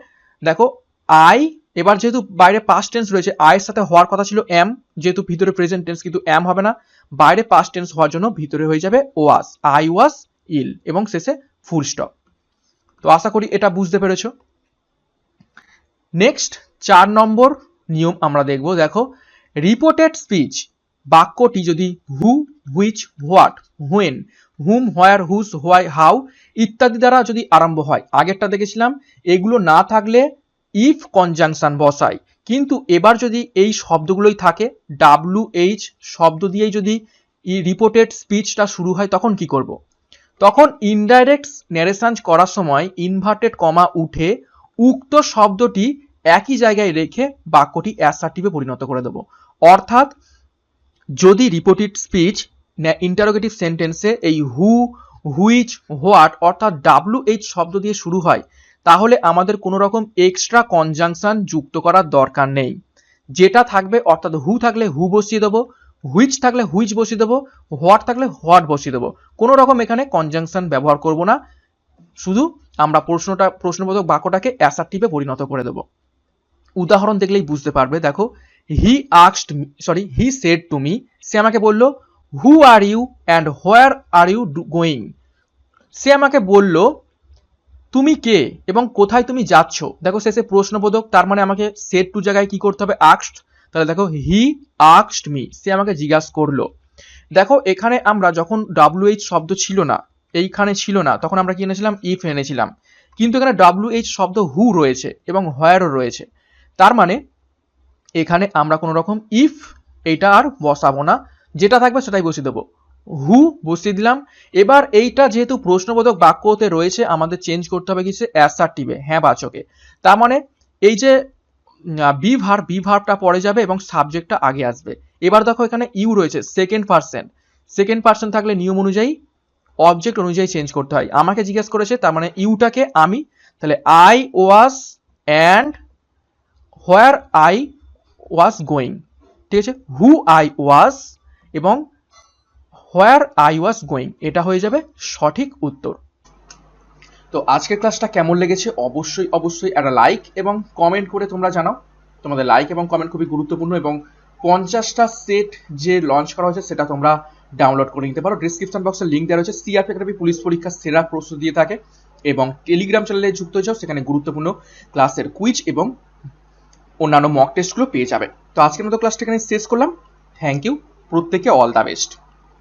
দেখো আই, এবার যেহেতু বাইরে পাস্ট টেন্স রয়েছে, আয়ের সাথে হওয়ার কথা ছিল এম, যেহেতু ভিতরে প্রেজেন্ট টেন্স কিন্তু এম হবে না, বাইরে পাস্ট টেন্স হওয়ার জন্য ভিতরে হয়ে যাবে ওয়াজ, আই ওয়াজ ইল এবং শেষে ফুল স্টপ। তো আশা করি এটা বুঝতে পেরেছো। নেক্সট 4 নম্বর নিয়ম আমরা দেখব। দেখো রিপোর্টেড স্পিচ বাক্যটি যদি who, which, what, when, whom, where, whose, why, how ইত্যাদি দ্বারা যদি আরম্ভ হয়, আগেরটা দেখেছিলাম এগুলো না থাকলে ইফ কনজাংশন বসাই, কিন্তু এবার যদি এই শব্দগুলোই থাকে, WH শব্দ দিয়েই যদি রিপোর্টেড স্পিচটা শুরু হয় তখন কি করব, তখন ইনডাইরেক্ট ন্যারেশন করার সময় ইনভার্টেড কমা উঠে উক্ত শব্দটি একই জায়গায় রেখে বাক্যটি অ্যাসার্টিভে পরিণত করে দেবো। অর্থাৎ যদি রিপোর্টেড স্পিচ ইন্টারোগেটিভ সেন্টেন্সে এই হু, হুইচ, হোয়াট অর্থাৎ WH শব্দ দিয়ে শুরু হয়, তাহলে আমাদের কোনো রকম এক্সট্রা কনজাংশন যুক্ত করার দরকার নেই। যেটা থাকবে অর্থাৎ হু থাকলে হু বসিয়ে দেবো, হুইচ থাকলে হুইচ বসিয়ে দেবো, হোয়াট থাকলে হোয়াট বসিয়ে দেবো। কোনো রকম এখানে কনজাংশন ব্যবহার করব না, শুধু আমরা প্রশ্নবোধক বাক্যটাকে অ্যাসার্টিভে পরিণত করে দেবো। উদাহরণ দেখলেই বুঝতে পারবে। দেখো, হি সেড টু মি, সে আমাকে বলল who are you and where are you going. সে আমাকে বলল তুমি কে এবং কোথায় তুমি যাচ্ছ। দেখো শেষে প্রশ্নবোধক, তার মানে আমাকে সেড টু জায়গায় কি করতে হবে, আস্কড। তাহলে দেখো হি আস্কড মি, সে আমাকে জিজ্ঞাসা করলো। দেখো এখানে আমরা যখন WH শব্দ ছিল না, এইখানে ছিল না, তখন আমরা কি এনেছিলাম, ইফ এনেছিলাম। কিন্তু এখানে WH শব্দ হু রয়েছে এবং হোয়ারও রয়েছে, তার মানে এখানে আমরা কোনো রকম ইফ এইটা আর বসাবো না, যেটা থাকবে সেটাই বসিয়ে দেবো, হু বসিয়ে দিলাম। এবার এইটা যেহেতু প্রশ্নবোধক বাক্যতে রয়েছে, আমাদের চেঞ্জ করতে হবে কিছু অ্যাসার্টিভে, হ্যাঁ বাচকে। তার মানে এই যে বি ভার্বটা পরে যাবে এবং সাবজেক্টটা আগে আসবে। এবার দেখো এখানে ইউ রয়েছে, সেকেন্ড পার্সন থাকলে নিয়ম অনুযায়ী অবজেক্ট অনুযায়ী চেঞ্জ করতে হয়। আমাকে জিজ্ঞেস করেছে, তার মানে ইউটাকে আমি, তাহলে I was and where I was going, ঠিক আছে। হু আই ওয়াজ এবং হোয়ার আই ওয়াজ গোয়িং, এটা হয়ে যাবে সঠিক উত্তর। তো আজকের ক্লাসটা কেমন লেগেছে অবশ্যই একটা লাইক এবং কমেন্ট করে তোমরা জানাও। তোমাদের লাইক এবং কমেন্ট খুবই গুরুত্বপূর্ণ, এবং 50টা সেট যে লঞ্চ করা হয়েছে সেটা তোমরা ডাউনলোড করে নিতে পারো। ডিসক্রিপশন বক্সে লিঙ্ক দেওয়া রয়েছে। সিআরপি একাডেমি পুলিশ পরীক্ষার সেরা প্রশ্ন দিয়ে থাকে, এবং টেলিগ্রাম চ্যানেলে যুক্ত হয়ে যাও, সেখানে গুরুত্বপূর্ণ ক্লাসের কুইজ এবং অন্যান্য মক টেস্টগুলো পেয়ে যাবে। তো আজকের মতো ক্লাসটা এখানে শেষ করলাম। থ্যাংক ইউ, প্রত্যেকে অল দ্য বেস্ট।